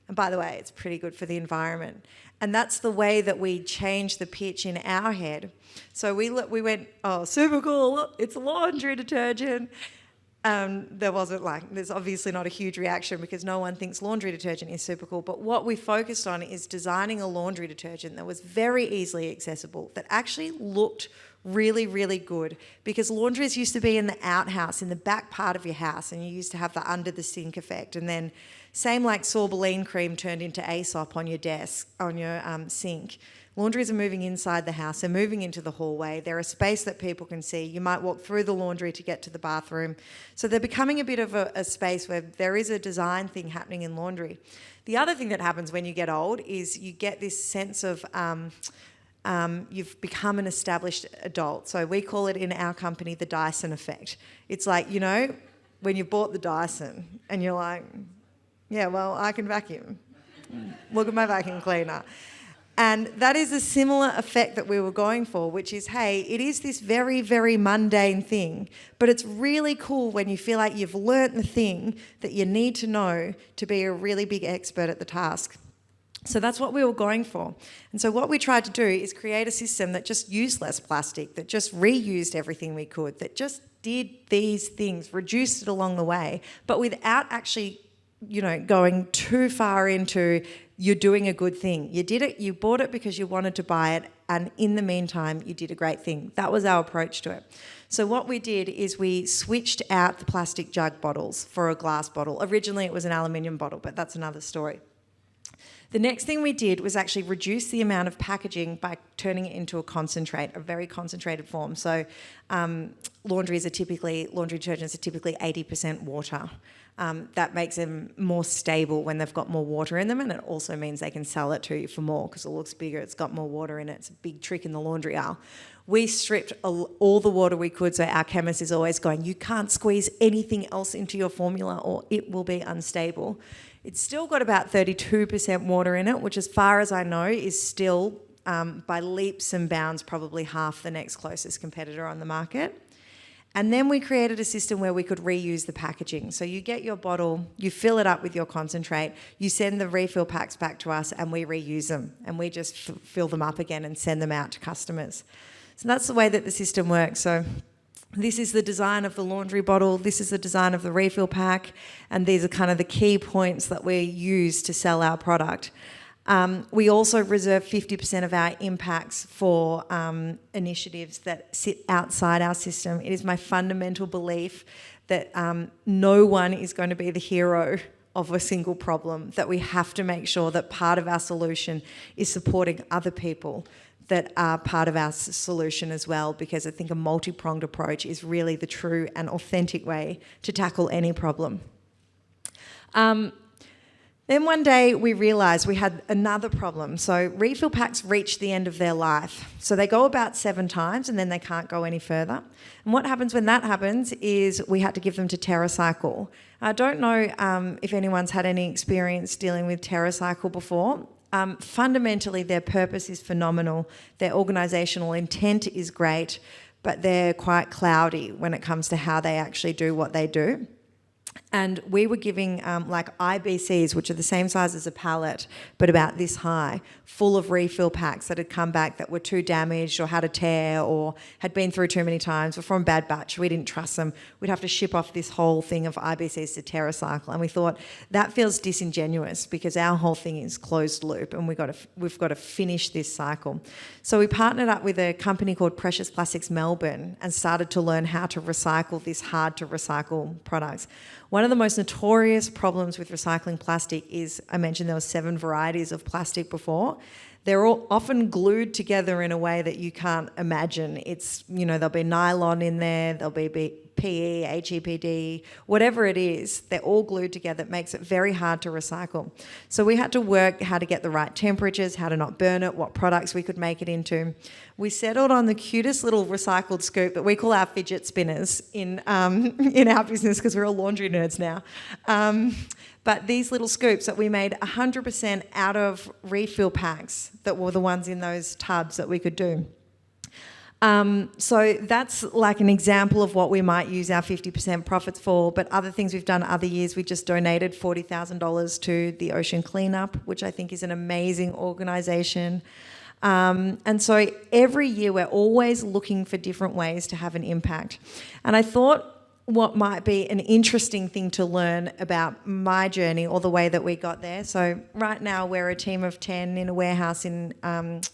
And by the way, it's pretty good for the environment. And that's the way that we change the pitch in our head. So we went, oh, super cool, it's laundry detergent. There's obviously not a huge reaction because no one thinks laundry detergent is super cool. But what we focused on is designing a laundry detergent that was very easily accessible, that actually looked really, really good, because laundries used to be in the outhouse, in the back part of your house, and you used to have the under the sink effect. And then same like sorbeline cream turned into Aesop on your desk, on your sink. Laundries are moving inside the house. They're moving into the hallway. They're a space that people can see. You might walk through the laundry to get to the bathroom. So they're becoming a bit of a space where there is a design thing happening in laundry. The other thing that happens when you get old is you get this sense of you've become an established adult. So we call it in our company the Dyson effect. It's like, when you bought the Dyson and you're like, yeah, well, I can vacuum. Look at my vacuum cleaner. And that is a similar effect that we were going for, which is, hey, it is this very, very mundane thing, but it's really cool when you feel like you've learnt the thing that you need to know to be a really big expert at the task. So that's what we were going for. And so what we tried to do is create a system that just used less plastic, that just reused everything we could, that just did these things, reduced it along the way, but without actually, going too far into you're doing a good thing. You did it, you bought it because you wanted to buy it, and in the meantime, you did a great thing. That was our approach to it. So what we did is we switched out the plastic jug bottles for a glass bottle. Originally, it was an aluminium bottle, but that's another story. The next thing we did was actually reduce the amount of packaging by turning it into a concentrate, a very concentrated form. So laundry detergents are typically 80% water. That makes them more stable when they've got more water in them, and it also means they can sell it to you for more because it looks bigger, it's got more water in it. It's a big trick in the laundry aisle. We stripped all the water we could, so our chemist is always going, you can't squeeze anything else into your formula or it will be unstable. It's still got about 32% water in it, which as far as I know is still, by leaps and bounds, probably half the next closest competitor on the market. And then we created a system where we could reuse the packaging. So you get your bottle, you fill it up with your concentrate, you send the refill packs back to us and we reuse them. And we just fill them up again and send them out to customers. So that's the way that the system works. So this is the design of the laundry bottle, this is the design of the refill pack, and these are kind of the key points that we use to sell our product. We also reserve 50% of our impacts for initiatives that sit outside our system. It is my fundamental belief that no one is going to be the hero of a single problem, that we have to make sure that part of our solution is supporting other people that are part of our solution as well, because I think a multi-pronged approach is really the true and authentic way to tackle any problem. Then one day we realised we had another problem. So refill packs reach the end of their life. So they go about 7 times and then they can't go any further. And what happens when that happens is we had to give them to TerraCycle. I don't know if anyone's had any experience dealing with TerraCycle before. Fundamentally, their purpose is phenomenal. Their organisational intent is great, but they're quite cloudy when it comes to how they actually do what they do. And we were giving like IBCs, which are the same size as a pallet, but about this high, full of refill packs that had come back that were too damaged or had a tear or had been through too many times or from bad batch. We didn't trust them. We'd have to ship off this whole thing of IBCs to TerraCycle. And we thought that feels disingenuous because our whole thing is closed loop and we've got to finish this cycle. So we partnered up with a company called Precious Plastics Melbourne and started to learn how to recycle these hard to recycle products. One of the most notorious problems with recycling plastic is, I mentioned there were 7 varieties of plastic before. They're all often glued together in a way that you can't imagine. It's, there'll be nylon in there, there'll be PE, HEPD, whatever it is, they're all glued together. It makes it very hard to recycle. So we had to work how to get the right temperatures, how to not burn it, what products we could make it into. We settled on the cutest little recycled scoop that we call our fidget spinners in our business because we're all laundry nerds now. But these little scoops that we made 100% out of refill packs that were the ones in those tubs that we could do. So that's like an example of what we might use our 50% profits for, but other things we've done other years, we just donated $40,000 to the Ocean Cleanup, which I think is an amazing organisation. And so every year we're always looking for different ways to have an impact. And I thought what might be an interesting thing to learn about my journey or the way that we got there. So right now we're a team of 10 in a warehouse in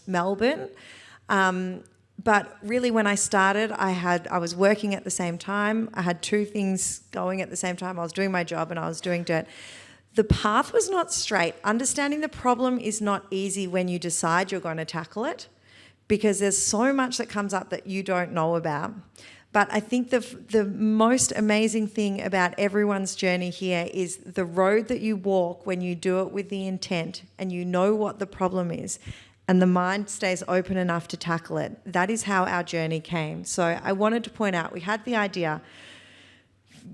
Melbourne. But really when I started, I was working at the same time. I had 2 things going at the same time. I was doing my job and I was doing dirt. The path was not straight. Understanding the problem is not easy when you decide you're going to tackle it because there's so much that comes up that you don't know about. But I think the most amazing thing about everyone's journey here is the road that you walk when you do it with the intent and you know what the problem is and the mind stays open enough to tackle it. That is how our journey came. So I wanted to point out, we had the idea.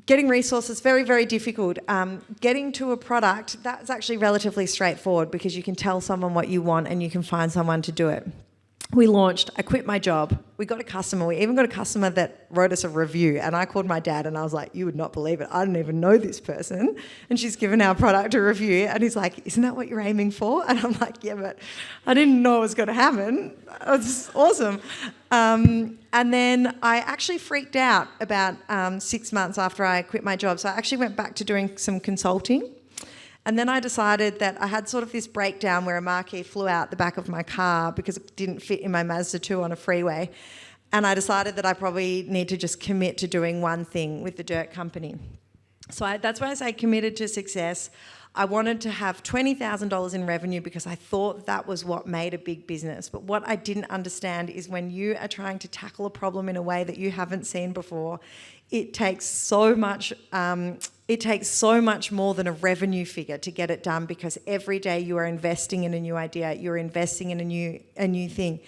Getting resources, very, very difficult. Getting to a product, that's actually relatively straightforward because you can tell someone what you want and you can find someone to do it. We launched, I quit my job. We got a customer. We even got a customer that wrote us a review and I called my dad and I was like, you would not believe it. I don't even know this person. And she's given our product a review and he's like, isn't that what you're aiming for? And I'm like, yeah, but I didn't know it was going to happen. It's awesome. And then I actually freaked out about 6 months after I quit my job. So I actually went back to doing some consulting. And then I decided that I had sort of this breakdown where a marquee flew out the back of my car because it didn't fit in my Mazda 2 on a freeway. And I decided that I probably need to just commit to doing one thing with the dirt company. So that's why I say committed to success. I wanted to have $20,000 in revenue because I thought that was what made a big business. But what I didn't understand is when you are trying to tackle a problem in a way that you haven't seen before, it takes so much more than a revenue figure to get it done because every day you are investing in a new idea, you're investing in a new thing.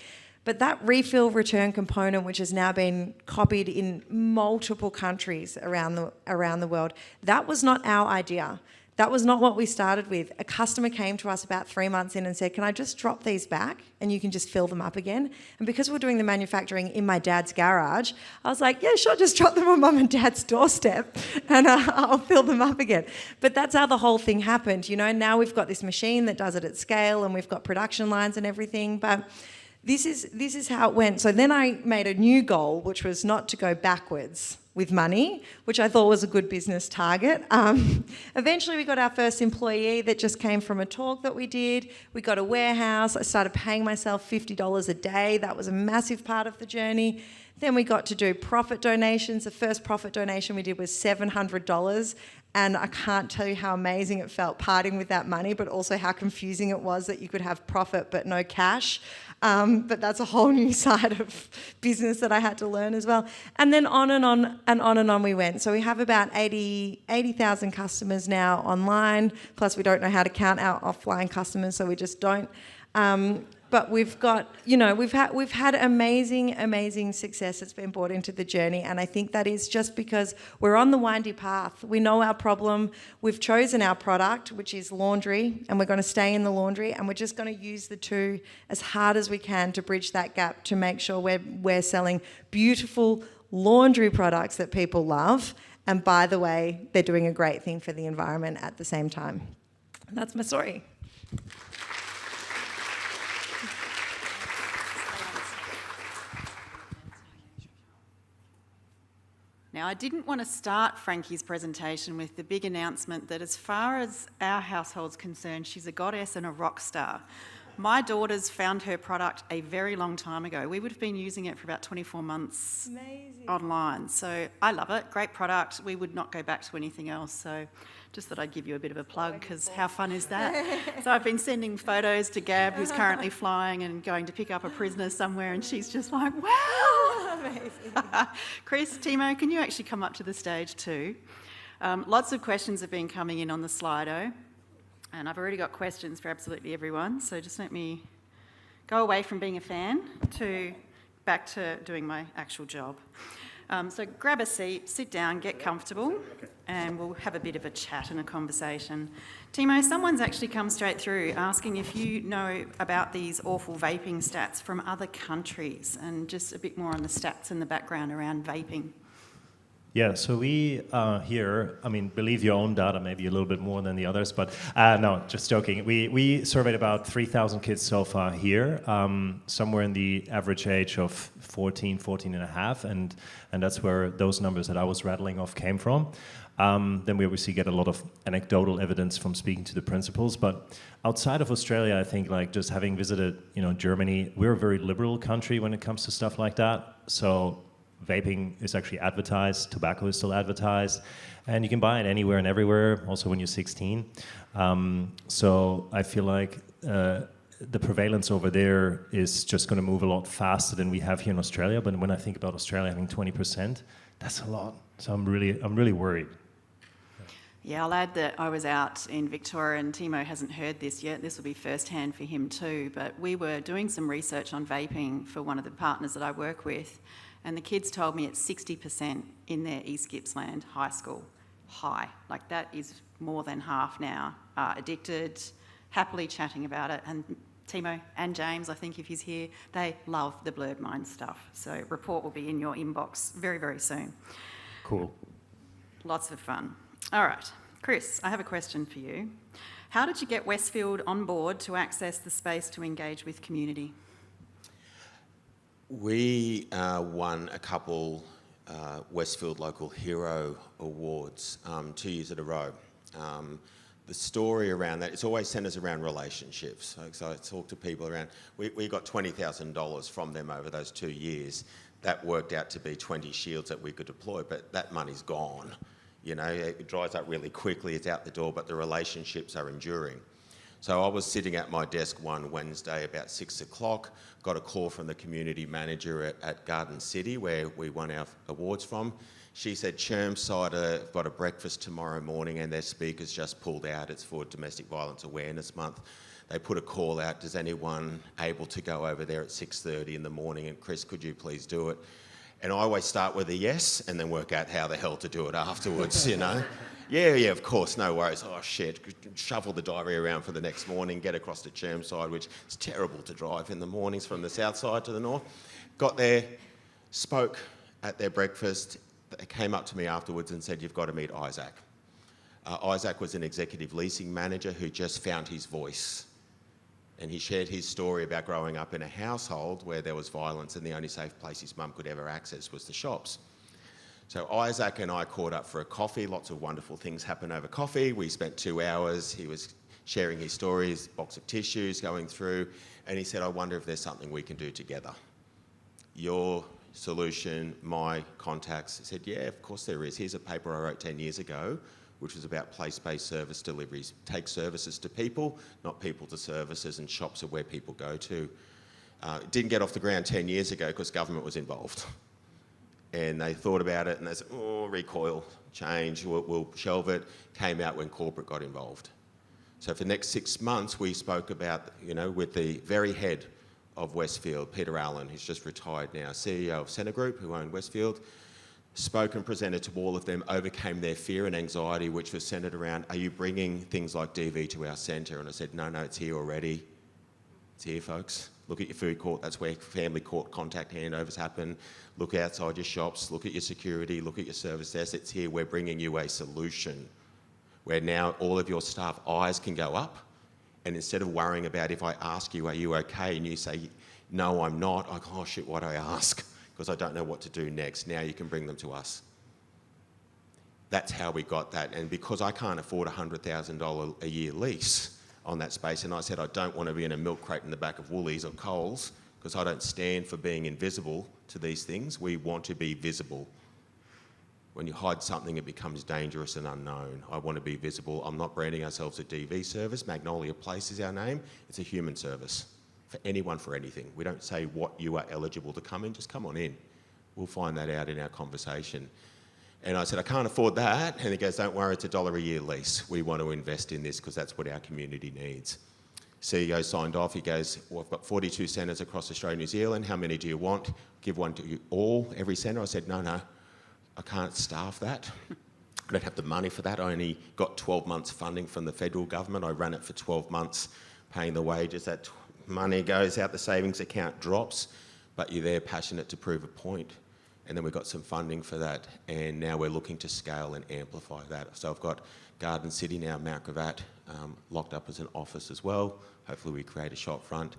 But that refill return component, which has now been copied in multiple countries around the world, that was not our idea. That was not what we started with. A customer came to us about 3 months in and said, can I just drop these back and you can just fill them up again? And because we're doing the manufacturing in my dad's garage, I was like, yeah, sure, just drop them on mum and dad's doorstep and I'll fill them up again. But that's how the whole thing happened. You know, now we've got this machine that does it at scale and we've got production lines and everything. But this is how it went. So then I made a new goal, which was not to go backwards with money, which I thought was a good business target. Eventually we got our first employee that just came from a talk that we did. We got a warehouse. I started paying myself $50 a day. That was a massive part of the journey. Then we got to do profit donations. The first profit donation we did was $700. And I can't tell you how amazing it felt parting with that money, but also how confusing it was that you could have profit but no cash. But that's a whole new side of business that I had to learn as well. And then on and on and on and on we went. So we have about 80,000 customers now online, plus we don't know how to count our offline customers, so we just don't. But we've got, you know, we've had amazing success that's been brought into the journey, and I think that is just because we're on the windy path. We know our problem. We've chosen our product, which is laundry, and we're going to stay in the laundry, and we're just going to use the two as hard as we can to bridge that gap to make sure we're selling beautiful laundry products that people love. And by the way, they're doing a great thing for the environment at the same time. And that's my story.
Now, I didn't want to start Frankie's presentation with the big announcement that as far as our household's concerned, she's a goddess and a rock star. My daughters found her product a very long time ago. We would have been using it for about 24 months online. So I love it, great product. We would not go back to anything else. So just thought I'd give you a bit of a plug because how fun is that? So I've been sending photos to Gab, who's currently flying and going to pick up a prisoner somewhere, and she's just like, wow!
Amazing.
Chris, Timo, can you actually come up to the stage too? Lots of questions have been coming in on the Slido, and I've already got questions for absolutely everyone, so just let me go away from being a fan to back to doing my actual job. So grab a seat, sit down, get comfortable, and we'll have a bit of a chat and a conversation. Timo, someone's actually come straight through asking if you know about these awful vaping stats from other countries and just a bit more on the stats and the background around vaping.
Yeah, so we here, I mean, believe your own data, maybe a little bit more than the others, but no, just joking. We surveyed about 3,000 kids so far here, somewhere in the average age of 14 and a half, and that's where those numbers that I was rattling off came from. Then we obviously get a lot of anecdotal evidence from speaking to the principals, but outside of Australia, I think like just having visited, you know, Germany, we're a very liberal country when it comes to stuff like that. So vaping is actually advertised, tobacco is still advertised, and you can buy it anywhere and everywhere, also when you're 16. So I feel like the prevalence over there is just going to move a lot faster than we have here in Australia. But when I think about Australia having 20%, that's a lot. So I'm really worried.
Yeah, I'll add that I was out in Victoria, and Timo hasn't heard this yet. This will be first-hand for him too, but we were doing some research on vaping for one of the partners that I work with, and the kids told me it's 60% in their East Gippsland high school. High. Like that is more than half now are addicted, happily chatting about it. And Timo and James, I think if he's here, they love the Blurred Mind stuff. So report will be in your inbox very, very soon.
Cool.
Lots of fun. All right. Chris, I have a question for you. How did you get Westfield on board to access the space to engage with community?
We won a couple Westfield Local Hero Awards 2 years in a row. The story around that, it's always centres around relationships. So I talk to people around, we got $20,000 from them over those 2 years. That worked out to be 20 shields that we could deploy, but that money's gone. You know, it dries up really quickly, it's out the door, but the relationships are enduring. So I was sitting at my desk one Wednesday about 6 o'clock, got a call from the community manager at Garden City where we won our awards from. She said, Chermside have got a breakfast tomorrow morning and their speakers just pulled out. It's for Domestic Violence Awareness Month. They put a call out, does anyone able to go over there at 6:30 in the morning? And Chris, could you please do it? And I always start with a yes and then work out how the hell to do it afterwards, you know. Yeah, of course, no worries. Oh, shit. Shovel the diary around for the next morning, get across to Chermside, which is terrible to drive in the mornings from the south side to the north. Got there, spoke at their breakfast. They came up to me afterwards and said, "You've got to meet Isaac." Isaac was an executive leasing manager who just found his voice. And he shared his story about growing up in a household where there was violence and the only safe place his mum could ever access was the shops. So Isaac and I caught up for a coffee. Lots of wonderful things happened over coffee. We spent 2 hours. He was sharing his stories, box of tissues going through, and he said, "I wonder if there's something we can do together. Your solution, my contacts." I said, "Yeah, of course there is. Here's a paper I wrote 10 years ago, which was about place-based service deliveries. Take services to people, not people to services, and shops are where people go to." It didn't get off the ground 10 years ago because government was involved. And they thought about it and they said, "Oh, recoil, change, we'll shelve it." Came out when corporate got involved. So for the next 6 months, we spoke about, with the very head of Westfield, Peter Allen, who's just retired now, CEO of Centre Group, who owned Westfield, spoke and presented to all of them, overcame their fear and anxiety, which was centred around, "Are you bringing things like DV to our centre?" And I said, no, it's here already. It's here, folks. Look at your food court. That's where family court contact handovers happen. Look outside your shops. Look at your security. Look at your service desk. It's here. We're bringing you a solution where now all of your staff eyes can go up. And instead of worrying about if I ask you, "Are you okay?" and you say, "No, I'm not," I go, "Oh shit, what do I ask? Because I don't know what to do next." Now you can bring them to us. That's how we got that. And because I can't afford a $100,000 a year lease on that space, and I said I don't want to be in a milk crate in the back of Woolies or Coles, because I don't stand for being invisible to these things. We want to be visible. When you hide something, it becomes dangerous and unknown. I want to be visible. I'm not branding ourselves a DV service. Magnolia Place is our name. It's a human service for anyone, for anything. We don't say what you are eligible to come in, just come on in. We'll find that out in our conversation. And I said, "I can't afford that." And he goes, "Don't worry, it's $1 a year lease. We want to invest in this because that's what our community needs." CEO signed off. He goes, "Well, I've got 42 centres across Australia and New Zealand. How many do you want? Give one to you all, every centre?" I said, no, I can't staff that. I don't have the money for that. I only got 12 months funding from the federal government. I ran it for 12 months, paying the wages. That money goes out, the savings account drops, but you're there passionate to prove a point. And then we got some funding for that, and now we're looking to scale and amplify that. So I've got Garden City now, Mount Gravatt, locked up as an office as well. Hopefully we create a shop front.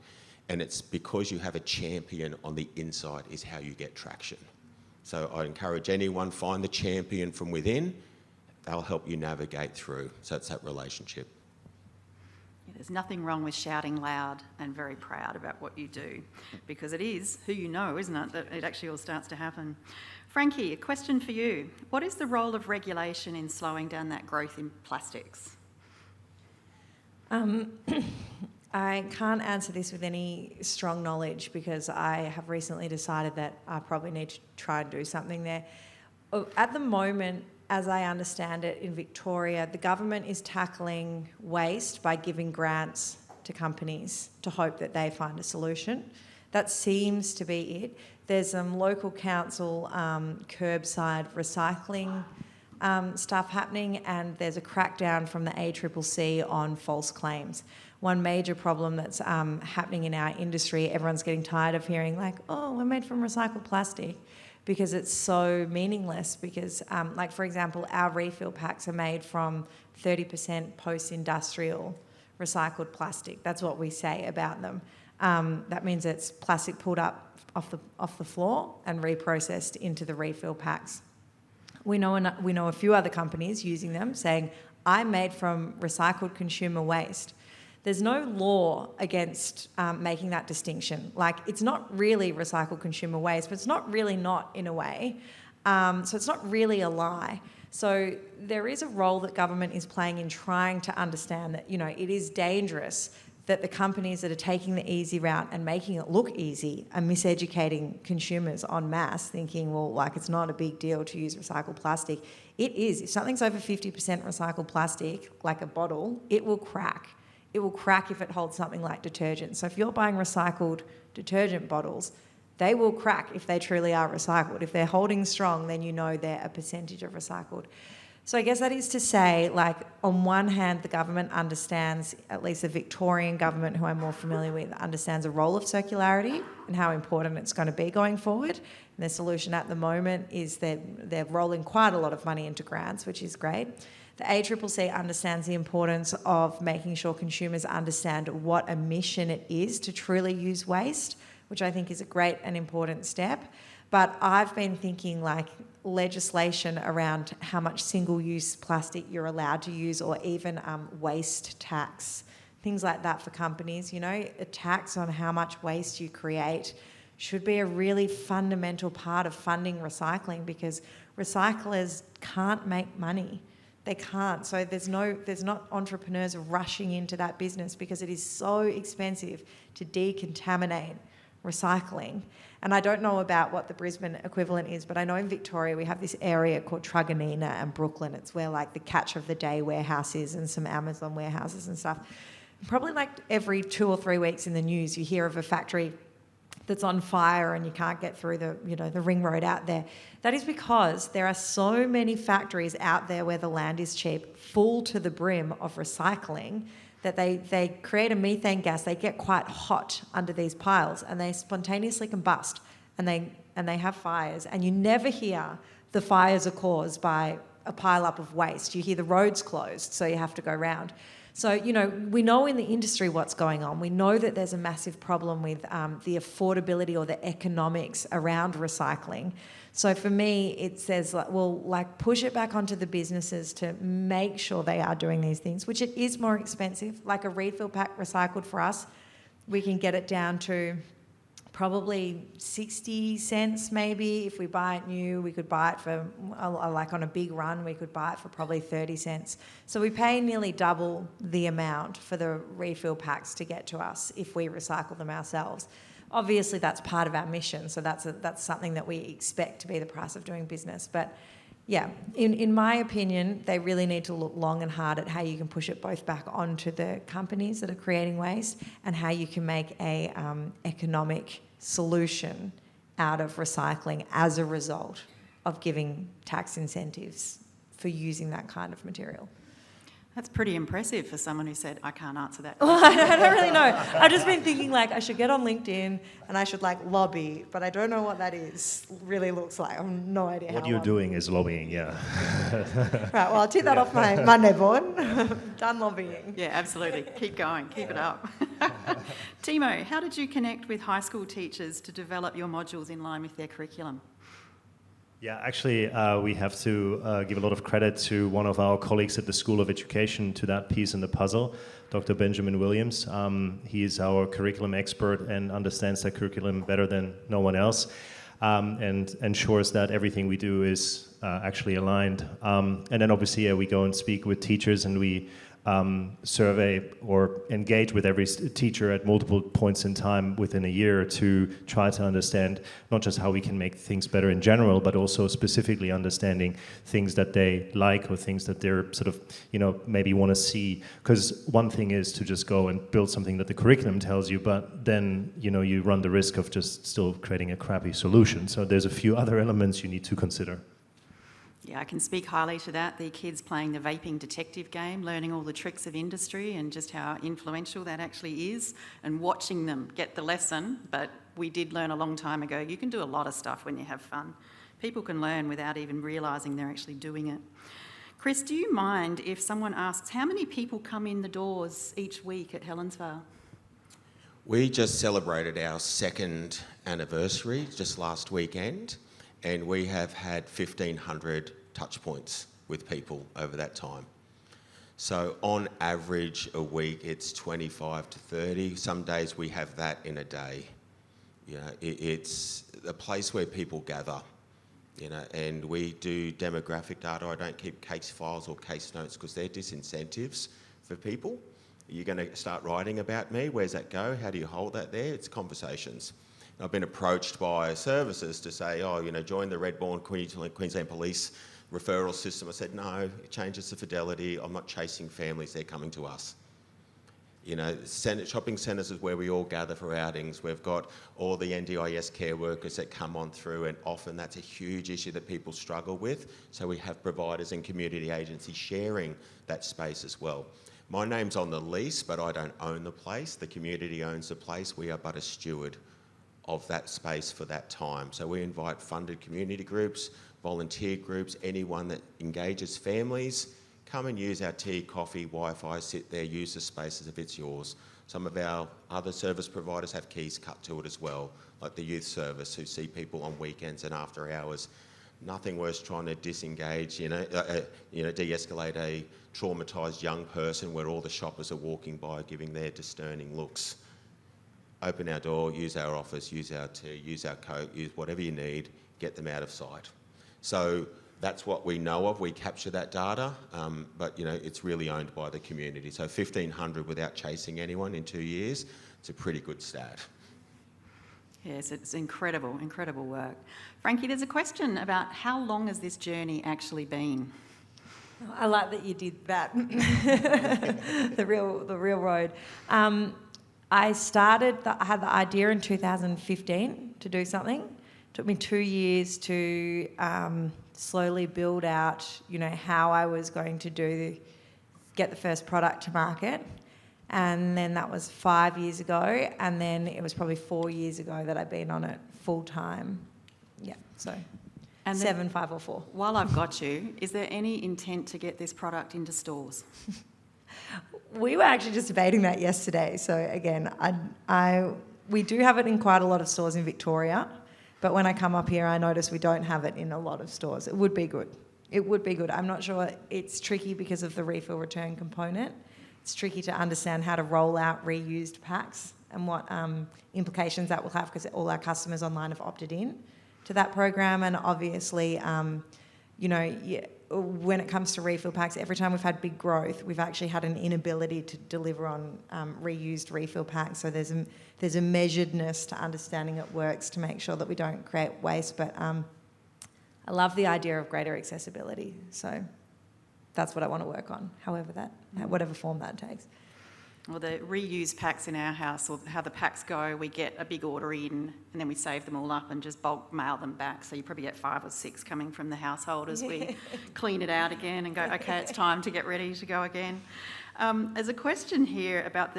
And it's because you have a champion on the inside is how you get traction. So I encourage anyone, find the champion from within. They'll help you navigate through. So it's that relationship.
There's nothing wrong with shouting loud and very proud about what you do, because it is who you know, isn't it, that it actually all starts to happen. Frankie, a question for you. What is the role of regulation in slowing down that growth in plastics?
I can't answer this with any strong knowledge because I have recently decided that I probably need to try and do something there. At the moment, as I understand it, in Victoria, the government is tackling waste by giving grants to companies to hope that they find a solution. That seems to be it. There's some local council curbside recycling stuff happening, and there's a crackdown from the ACCC on false claims. One major problem that's happening in our industry, everyone's getting tired of hearing like, "Oh, we're made from recycled plastic," because it's so meaningless. Because, like for example, our refill packs are made from 30% post-industrial recycled plastic. That's what we say about them. That means it's plastic pulled up off the floor and reprocessed into the refill packs. We know a few other companies using them saying, "I'm made from recycled consumer waste." There's no law against making that distinction. Like, it's not really recycled consumer waste, but it's not really not in a way. So it's not really a lie. So there is a role that government is playing in trying to understand that, it is dangerous that the companies that are taking the easy route and making it look easy are miseducating consumers en masse, thinking, well, like, it's not a big deal to use recycled plastic. It is. If something's over 50% recycled plastic, like a bottle, it will crack. It will crack if it holds something like detergent. So if you're buying recycled detergent bottles, they will crack if they truly are recycled. If they're holding strong, then you know they're a percentage of recycled. So I guess that is to say, like, on one hand, the government understands, at least the Victorian government, who I'm more familiar with, understands the role of circularity and how important it's going to be going forward. And their solution at the moment is that they're rolling quite a lot of money into grants, which is great. The ACCC understands the importance of making sure consumers understand what a mission it is to truly use waste, which I think is a great and important step. But I've been thinking, like, legislation around how much single-use plastic you're allowed to use, or even waste tax, things like that for companies. You know, a tax on how much waste you create should be a really fundamental part of funding recycling, because recyclers can't make money. They can't. So there's not entrepreneurs rushing into that business because it is so expensive to decontaminate recycling. And I don't know about what the Brisbane equivalent is, but I know in Victoria we have this area called Truganina and Brooklyn. It's where, like, the catch of the day warehouse is, and some Amazon warehouses and stuff. Probably like every 2 or 3 weeks in the news you hear of a factory that's on fire and you can't get through the ring road out there. That is because there are so many factories out there where the land is cheap, full to the brim of recycling, that they create a methane gas. They get quite hot under these piles and they spontaneously combust, and they have fires. And you never hear the fires are caused by a pile up of waste. You hear the roads closed, so you have to go round. So, you know, we know in the industry what's going on. We know that there's a massive problem with the affordability or the economics around recycling. So for me, it says, like, well, like, push it back onto the businesses to make sure they are doing these things, which it is more expensive. Like a refill pack recycled for us, we can get it down to probably 60 cents maybe. If we buy it new, we could buy it for, like on a big run, we could buy it for probably 30 cents. So we pay nearly double the amount for the refill packs to get to us if we recycle them ourselves. Obviously, that's part of our mission, so that's something that we expect to be the price of doing business. But yeah, in my opinion, they really need to look long and hard at how you can push it both back onto the companies that are creating waste, and how you can make a economic solution out of recycling as a result of giving tax incentives for using that kind of material.
That's pretty impressive for someone who said, I can't answer that
Well,
question.
I don't really know. I've just been thinking, like, I should get on LinkedIn and I should, like, lobby, but I don't know what that really looks like. I have no idea
What
how
you're
I'm...
doing is lobbying, yeah.
Right, well, I'll tick that off my Monday board. Done lobbying.
Yeah, absolutely. Keep going. Keep it up. Timo, how did you connect with high school teachers to develop your modules in line with their curriculum?
Yeah, actually, we have to give a lot of credit to one of our colleagues at the School of Education to that piece in the puzzle, Dr. Benjamin Williams. He is our curriculum expert and understands that curriculum better than no one else, and ensures that everything we do is actually aligned. And then obviously, we go and speak with teachers, and we survey or engage with every teacher at multiple points in time within a year to try to understand not just how we can make things better in general, but also specifically understanding things that they like or things that they're sort of, maybe want to see. Because one thing is to just go and build something that the curriculum tells you, but then, you run the risk of just still creating a crappy solution. So there's a few other elements you need to consider.
Yeah, I can speak highly to that. The kids playing the vaping detective game, learning all the tricks of industry and just how influential that actually is, and watching them get the lesson. But we did learn a long time ago, you can do a lot of stuff when you have fun. People can learn without even realising they're actually doing it. Chris, do you mind if someone asks, how many people come in the doors each week at Helensvale?
We just celebrated our 2nd anniversary just last weekend, and we have had 1,500 touch points with people over that time. So on average a week it's 25 to 30. Some days we have that in a day. It's a place where people gather, and we do demographic data. I don't keep case files or case notes because they're disincentives for people. You're going to start writing about me. Where's that go? How do you hold that there? It's conversations. I've been approached by services to say, join the Redbourne Queensland Police referral system. I said, no, it changes the fidelity. I'm not chasing families, they're coming to us. Shopping centres is where we all gather for outings. We've got all the NDIS care workers that come on through, and often that's a huge issue that people struggle with. So we have providers and community agencies sharing that space as well. My name's on the lease, but I don't own the place. The community owns the place. We are but a steward of that space for that time. So we invite funded community groups, volunteer groups, anyone that engages families. Come and use our tea, coffee, Wi-Fi, sit there, use the space as if it's yours. Some of our other service providers have keys cut to it as well, like the youth service, who see people on weekends and after hours. Nothing worse trying to disengage, de-escalate a traumatised young person where all the shoppers are walking by giving their discerning looks. Open our door, use our office, use our tea, use our coat, use whatever you need, get them out of sight. So that's what we know of. We capture that data, but it's really owned by the community. So 1,500 without chasing anyone in 2 years, it's a pretty good stat.
Yes, it's incredible work. Frankie, there's a question about how long has this journey actually been?
I like that you did that. the real road. I had the idea in 2015 to do something. It took me 2 years to slowly build out, how I was going to get the first product to market. And then that was 5 years ago. And then it was probably 4 years ago that I've been on it full time. Yeah, so
and
7, 5 or 4.
While I've got you, is there any intent to get this product into stores?
We were actually just debating that yesterday. So again, we do have it in quite a lot of stores in Victoria, but when I come up here, I notice we don't have it in a lot of stores. It would be good. I'm not sure. It's tricky because of the refill return component. It's tricky to understand how to roll out reused packs and what implications that will have, because all our customers online have opted in to that program. And obviously, when it comes to refill packs, every time we've had big growth, we've actually had an inability to deliver on reused refill packs. So there's a measuredness to understanding it works to make sure that we don't create waste. But I love the idea of greater accessibility. So that's what I want to work on, whatever form that takes.
Well, the reused packs in our house, or how the packs go, we get a big order in and then we save them all up and just bulk mail them back. So you probably get 5 or 6 coming from the household as we clean it out again and go, okay, it's time to get ready to go again. There's a question here about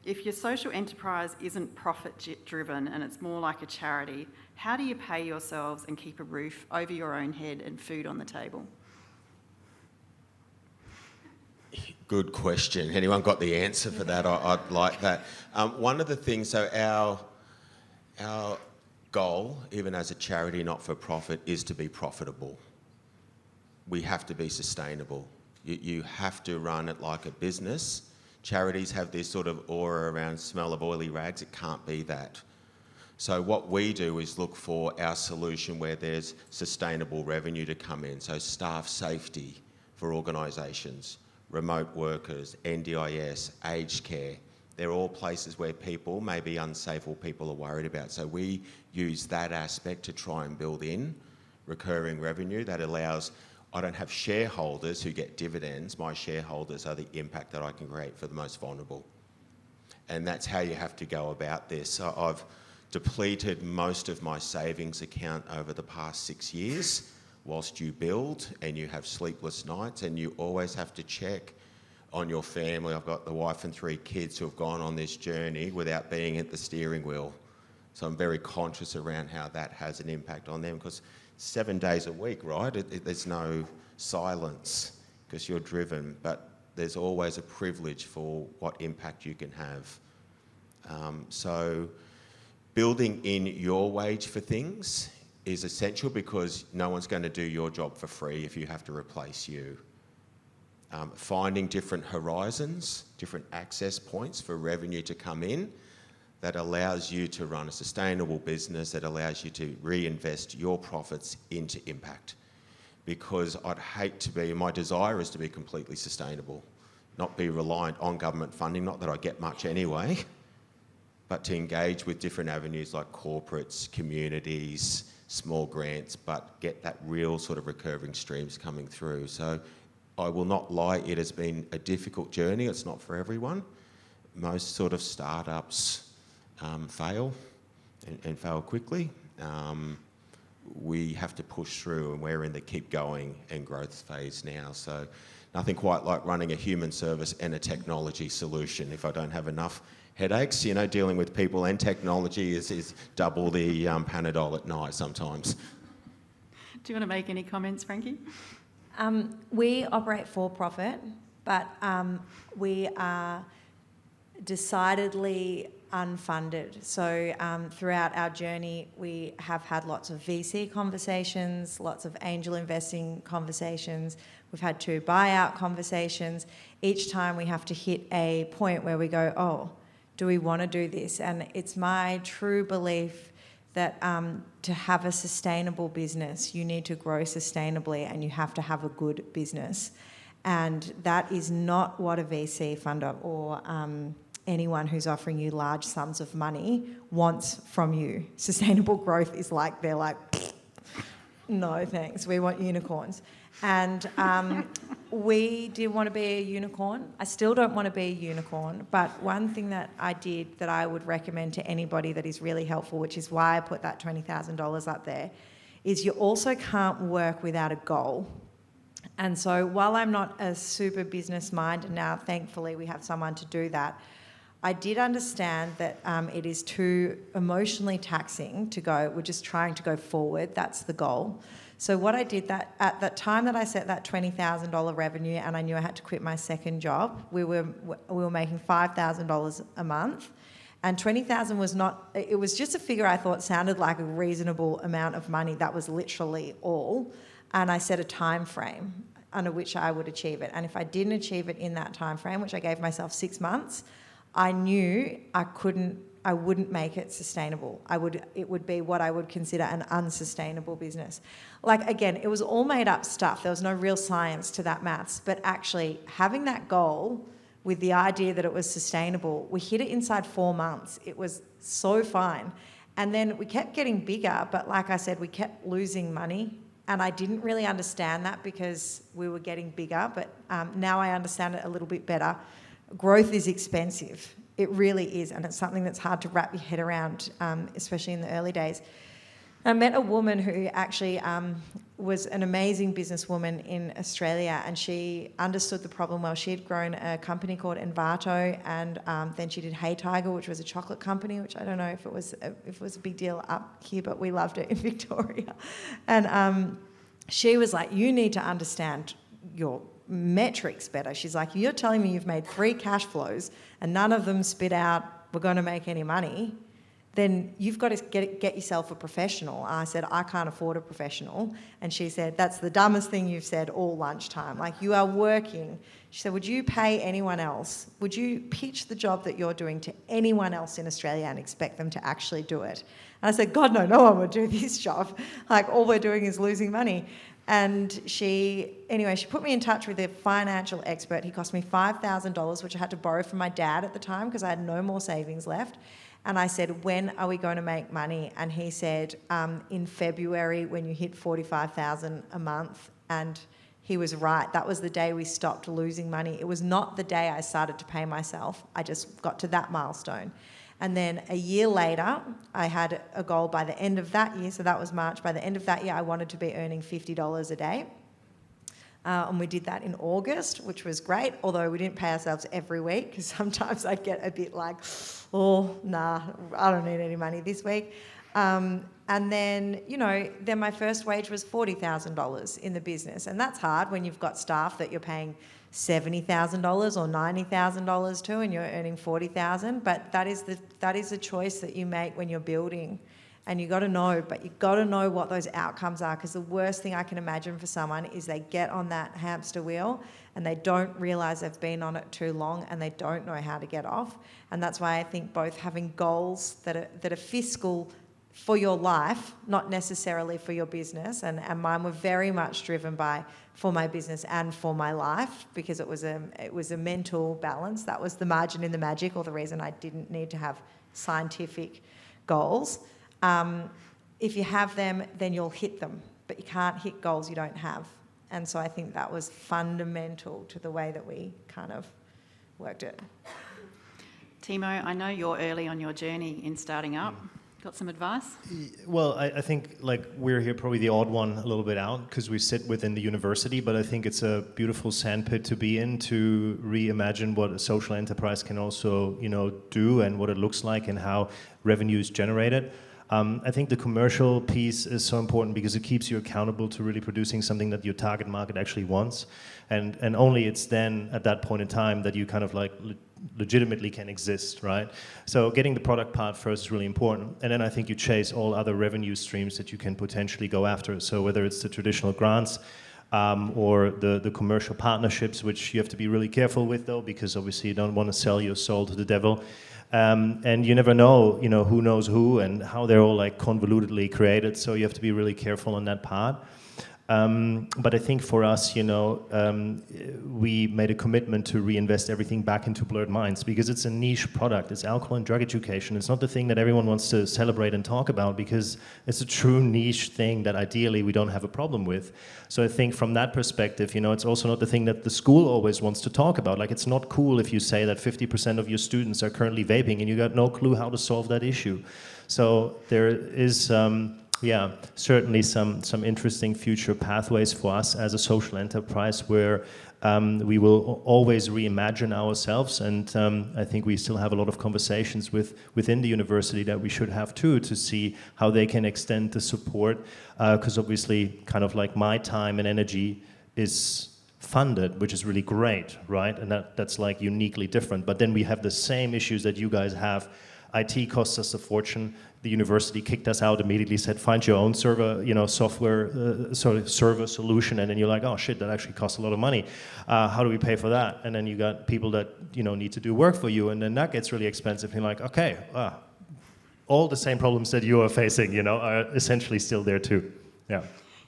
if your social enterprise isn't profit-driven and it's more like a charity, how do you pay yourselves and keep a roof over your own head and food on the table?
Good question. Anyone got the answer for that? I'd like that. One of the things, so our goal, even as a charity not-for-profit, is to be profitable. We have to be sustainable. You have to run it like a business. Charities have this sort of aura around smell of oily rags. It can't be that. So what we do is look for our solution where there's sustainable revenue to come in. So staff safety for organisations, remote workers, NDIS, aged care. They're all places where people may be unsafe or people are worried about. So we use that aspect to try and build in recurring revenue that allows, I don't have shareholders who get dividends. My shareholders are the impact that I can create for the most vulnerable. And that's how you have to go about this. So I've depleted most of my savings account over the past 6 years whilst you build, and you have sleepless nights, and you always have to check on your family. I've got the wife and 3 kids who have gone on this journey without being at the steering wheel. So I'm very conscious around how that has an impact on them, because 7 days a week, right? There's no silence because you're driven, but there's always a privilege for what impact you can have. So building in your wage for things is essential, because no one's going to do your job for free if you have to replace you. Finding different horizons, different access points for revenue to come in that allows you to run a sustainable business, that allows you to reinvest your profits into impact. Because my desire is to be completely sustainable, not be reliant on government funding, not that I get much anyway, but to engage with different avenues like corporates, communities, small grants, but get that real sort of recurring streams coming through. So I will not lie, it has been a difficult journey. It's not for everyone. most sort of startups fail and fail quickly. We have to push through, and we're in the keep going and growth phase now. So nothing quite like running a human service and a technology solution. If I don't have enough headaches, dealing with people and technology is double the Panadol at night sometimes.
Do you want to make any comments, Frankie?
We operate for profit, but we are decidedly unfunded. So throughout our journey, we have had lots of VC conversations, lots of angel investing conversations. We've had 2 buyout conversations. Each time we have to hit a point where we go, oh, do we want to do this? And it's my true belief that to have a sustainable business, you need to grow sustainably and you have to have a good business. And that is not what a VC funder or anyone who's offering you large sums of money wants from you. Sustainable growth is like, they're like, no thanks, we want unicorns. And we did want to be a unicorn. I still don't want to be a unicorn, but one thing that I did that I would recommend to anybody that is really helpful, which is why I put that $20,000 up there, is you also can't work without a goal. And so while I'm not a super business mind, and now thankfully we have someone to do that, I did understand that it is too emotionally taxing to go, we're just trying to go forward, that's the goal. So what I did that at that time that I set that $20,000 revenue and I knew I had to quit my second job, we were making $5,000 a month, and 20,000 was not, it was just a figure I thought sounded like a reasonable amount of money. That was literally all. And I set a time frame under which I would achieve it. And if I didn't achieve it in that time frame, which I gave myself 6 months, I knew I wouldn't make it sustainable. It would be what I would consider an unsustainable business. Like, again, it was all made up stuff. There was no real science to that maths, but actually having that goal with the idea that it was sustainable, we hit it inside 4 months. It was so fine. And then we kept getting bigger, but like I said, we kept losing money. And I didn't really understand that because we were getting bigger, but now I understand it a little bit better. Growth is expensive. It really is, and it's something that's hard to wrap your head around, especially in the early days. I met a woman who actually was an amazing businesswoman in Australia, and she understood the problem well. She had grown a company called Envato, and then she did Hey Tiger, which was a chocolate company, which I don't know if it was a big deal up here, but we loved it in Victoria. And she was like, you need to understand your metrics better. She's like, you're telling me you've made 3 cash flows and none of them spit out, we're going to make any money, then you've got to get yourself a professional. I said, I can't afford a professional. And she said, that's the dumbest thing you've said all lunchtime. Like, you are working. She said, would you pay anyone else? Would you pitch the job that you're doing to anyone else in Australia and expect them to actually do it? And I said, God, no one would do this job. Like, all we're doing is losing money. And she put me in touch with a financial expert. He cost me $5,000, which I had to borrow from my dad at the time because I had no more savings left. And I said, when are we going to make money? And he said, in February, when you hit $45,000 a month. And he was right. That was the day we stopped losing money. It was not the day I started to pay myself. I just got to that milestone. And then a year later, I had a goal by the end of that year, so that was March. By the end of that year, I wanted to be earning $50 a day. And we did that in August, which was great, although we didn't pay ourselves every week, because sometimes I'd get a bit like, oh, nah, I don't need any money this week. And then, then my first wage was $40,000 in the business. And that's hard when you've got staff that you're paying $70,000 or $90,000 to, and you're earning $40,000. But that is the choice that you make when you're building, and you got to know. But you got to know what those outcomes are, because the worst thing I can imagine for someone is they get on that hamster wheel and they don't realise they've been on it too long, and they don't know how to get off. And that's why I think both having goals that are fiscal for your life, not necessarily for your business, and mine were very much driven by for my business and for my life, because it was a mental balance. That was the margin in the magic, or the reason I didn't need to have scientific goals. If you have them, then you'll hit them, but you can't hit goals you don't have. And so I think that was fundamental to the way that we kind of worked it.
Timo, I know you're early on your journey in starting up. Got some advice?
Well, I think like we're here probably the odd one a little bit out because we sit within the university, but I think it's a beautiful sandpit to be in to reimagine what a social enterprise can also, do and what it looks like and how revenue is generated. I think the commercial piece is so important because it keeps you accountable to really producing something that your target market actually wants. And only it's then at that point in time that you kind of like legitimately can exist, right? So getting the product part first is really important. And then I think you chase all other revenue streams that you can potentially go after. So whether it's the traditional grants or the commercial partnerships, which you have to be really careful with though, because obviously you don't want to sell your soul to the devil. And you never know, who knows who and how they're all like convolutedly created. So you have to be really careful on that part. But I think for us, we made a commitment to reinvest everything back into Blurred Minds because it's a niche product. It's alcohol and drug education. It's not the thing that everyone wants to celebrate and talk about because it's a true niche thing that ideally we don't have a problem with. So I think from that perspective, it's also not the thing that the school always wants to talk about. Like it's not cool if you say that 50% of your students are currently vaping and you got no clue how to solve that issue. So there is... certainly some interesting future pathways for us as a social enterprise where we will always reimagine ourselves, and I think we still have a lot of conversations within the university that we should have too to see how they can extend the support, because obviously kind of like my time and energy is funded, which is really great, right? And that's like uniquely different. But then we have the same issues that you guys have. IT costs us a fortune. The university kicked us out immediately, said, find your own server, software, server solution. And then you're like, oh shit, that actually costs a lot of money. How do we pay for that? And then you got people that, need to do work for you. And then that gets really expensive. And you're like, okay, all the same problems that you are facing, are essentially still there too. Yeah.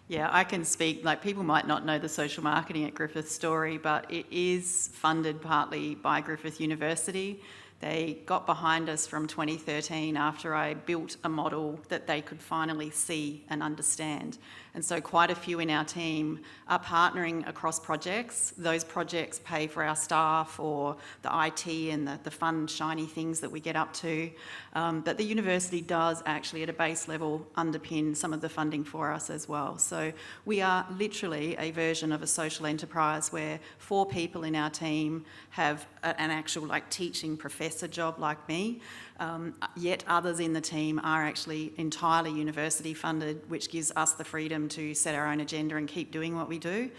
Yeah, I can speak, like people might not know the social marketing at Griffith story, but it is funded partly by Griffith University. They got behind us from 2013 after I built a model that they could finally see and understand. And so quite a few in our team are partnering across projects. Those projects pay for our staff or the IT and the fun, shiny things that we get up to. But the university does actually at a base level underpin some of the funding for us as well. So we are literally a version of a social enterprise where 4 people in our team have an actual like teaching professor job like me. Yet others in the team are actually entirely university funded, which gives us the freedom to set our own agenda and keep doing what we do.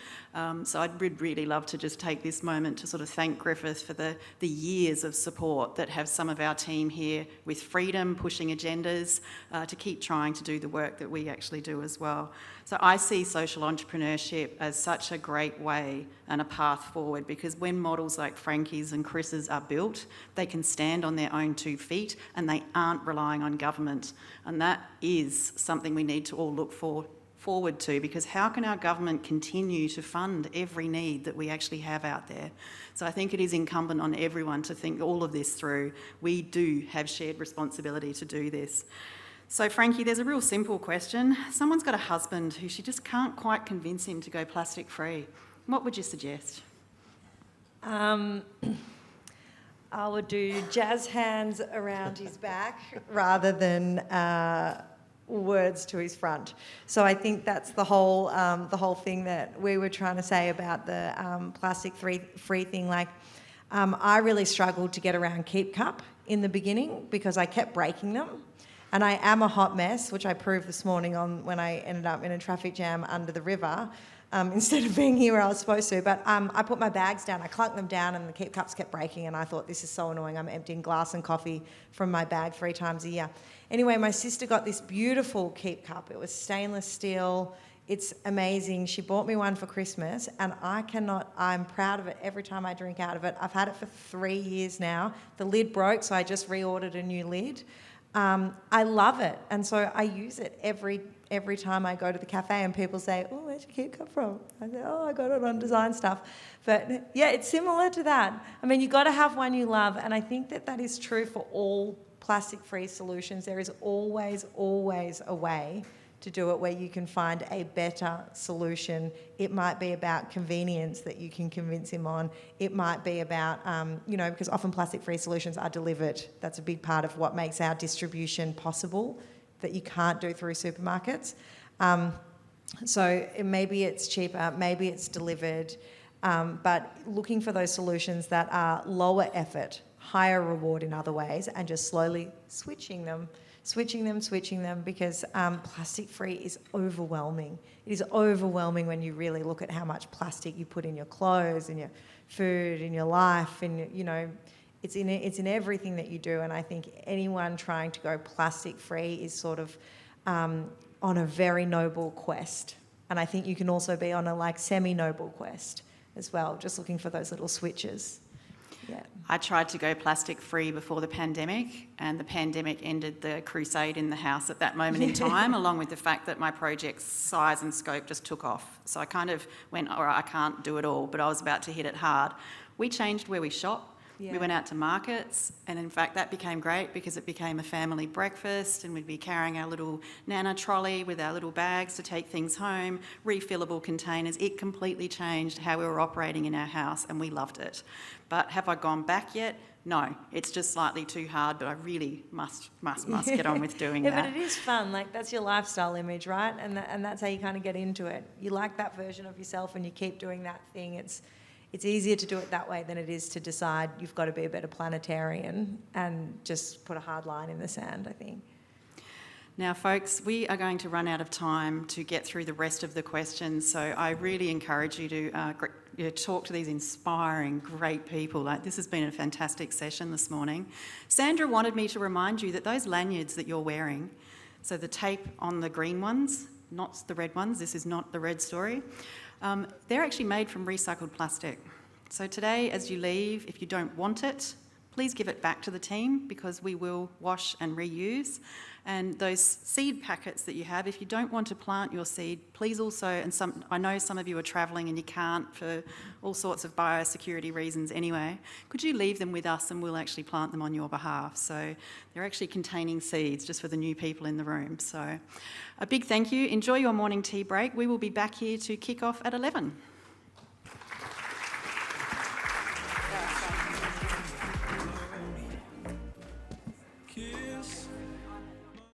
So I'd really love to just take this moment to sort of thank Griffith for the years of support that have some of our team here with freedom, pushing agendas, to keep trying to do the work that we actually do as well. So I see social entrepreneurship as such a great way and a path forward, because when models like Frankie's and Chris's are built, they can stand on their own 2 feet and they aren't relying on government. And that is something we need to all look forward to, because how can our government continue to fund every need that we actually have out there? So I think it is incumbent on everyone to think all of this through. We do have shared responsibility to do this. So Frankie, there's a real simple question. Someone's got a husband who she just can't quite convince him to go plastic free. What would you suggest?
I would do jazz hands around his back rather than words to his front. So I think that's the whole thing that we were trying to say about the plastic free thing. Like, I really struggled to get around Keep Cup in the beginning because I kept breaking them. And I am a hot mess, which I proved this morning when I ended up in a traffic jam under the river, instead of being here where I was supposed to. But I put my bags down, I clunked them down, and the Keep Cups kept breaking, and I thought, this is so annoying. I'm emptying glass and coffee from my bag 3 times a year. Anyway, my sister got this beautiful Keep Cup. It was stainless steel. It's amazing. She bought me one for Christmas, and I'm proud of it every time I drink out of it. I've had it for 3 years now. The lid broke, so I just reordered a new lid. I love it, and so I use it every time I go to the cafe and people say, oh, where'd your Keep Cup from? I say, oh, I got it on design stuff. But yeah, it's similar to that. I mean, you've got to have one you love, and I think that is true for all plastic-free solutions. There is always a way to do it where you can find a better solution. It might be about convenience that you can convince him on. It might be about, because often plastic-free solutions are delivered. That's a big part of what makes our distribution possible that you can't do through supermarkets. So maybe it's cheaper, maybe it's delivered, but looking for those solutions that are lower effort, higher reward in other ways, and just slowly switching them, because plastic-free is overwhelming. It is overwhelming when you really look at how much plastic you put in your clothes, in your food, in your life, and it's in everything that you do. And I think anyone trying to go plastic-free is sort of on a very noble quest. And I think you can also be on a semi-noble quest as well, just looking for those little switches. Yeah.
I tried to go plastic-free before the pandemic, and the pandemic ended the crusade in the house at that moment in time, along with the fact that my project's size and scope just took off. So I kind of went, all right, I can't do it all, but I was about to hit it hard. We changed where we shop. Yeah. We went out to markets, and in fact that became great because it became a family breakfast, and we'd be carrying our little Nana trolley with our little bags to take things home, refillable containers. It completely changed how we were operating in our house, and we loved it. But have I gone back yet? No, it's just slightly too hard, but I really must get on with doing that.
Yeah, but it is fun. That's your lifestyle image, right? And that's how you kind of get into it. You like that version of yourself and you keep doing that thing. It's easier to do it that way than it is to decide you've got to be a better planetarian and just put a hard line in the sand, I think.
Now, folks, we are going to run out of time to get through the rest of the questions, so I really encourage you to talk to these inspiring, great people. This has been a fantastic session this morning. Sandra wanted me to remind you that those lanyards that you're wearing, so the tape on the green ones, not the red ones, this is not the red story, they're actually made from recycled plastic. So today, as you leave, if you don't want it, please give it back to the team, because we will wash and reuse. And those seed packets that you have, if you don't want to plant your seed, please also, I know some of you are travelling and you can't for all sorts of biosecurity reasons anyway, could you leave them with us and we'll actually plant them on your behalf? So they're actually containing seeds, just for the new people in the room. So a big thank you. Enjoy your morning tea break. We will be back here to kick off at 11.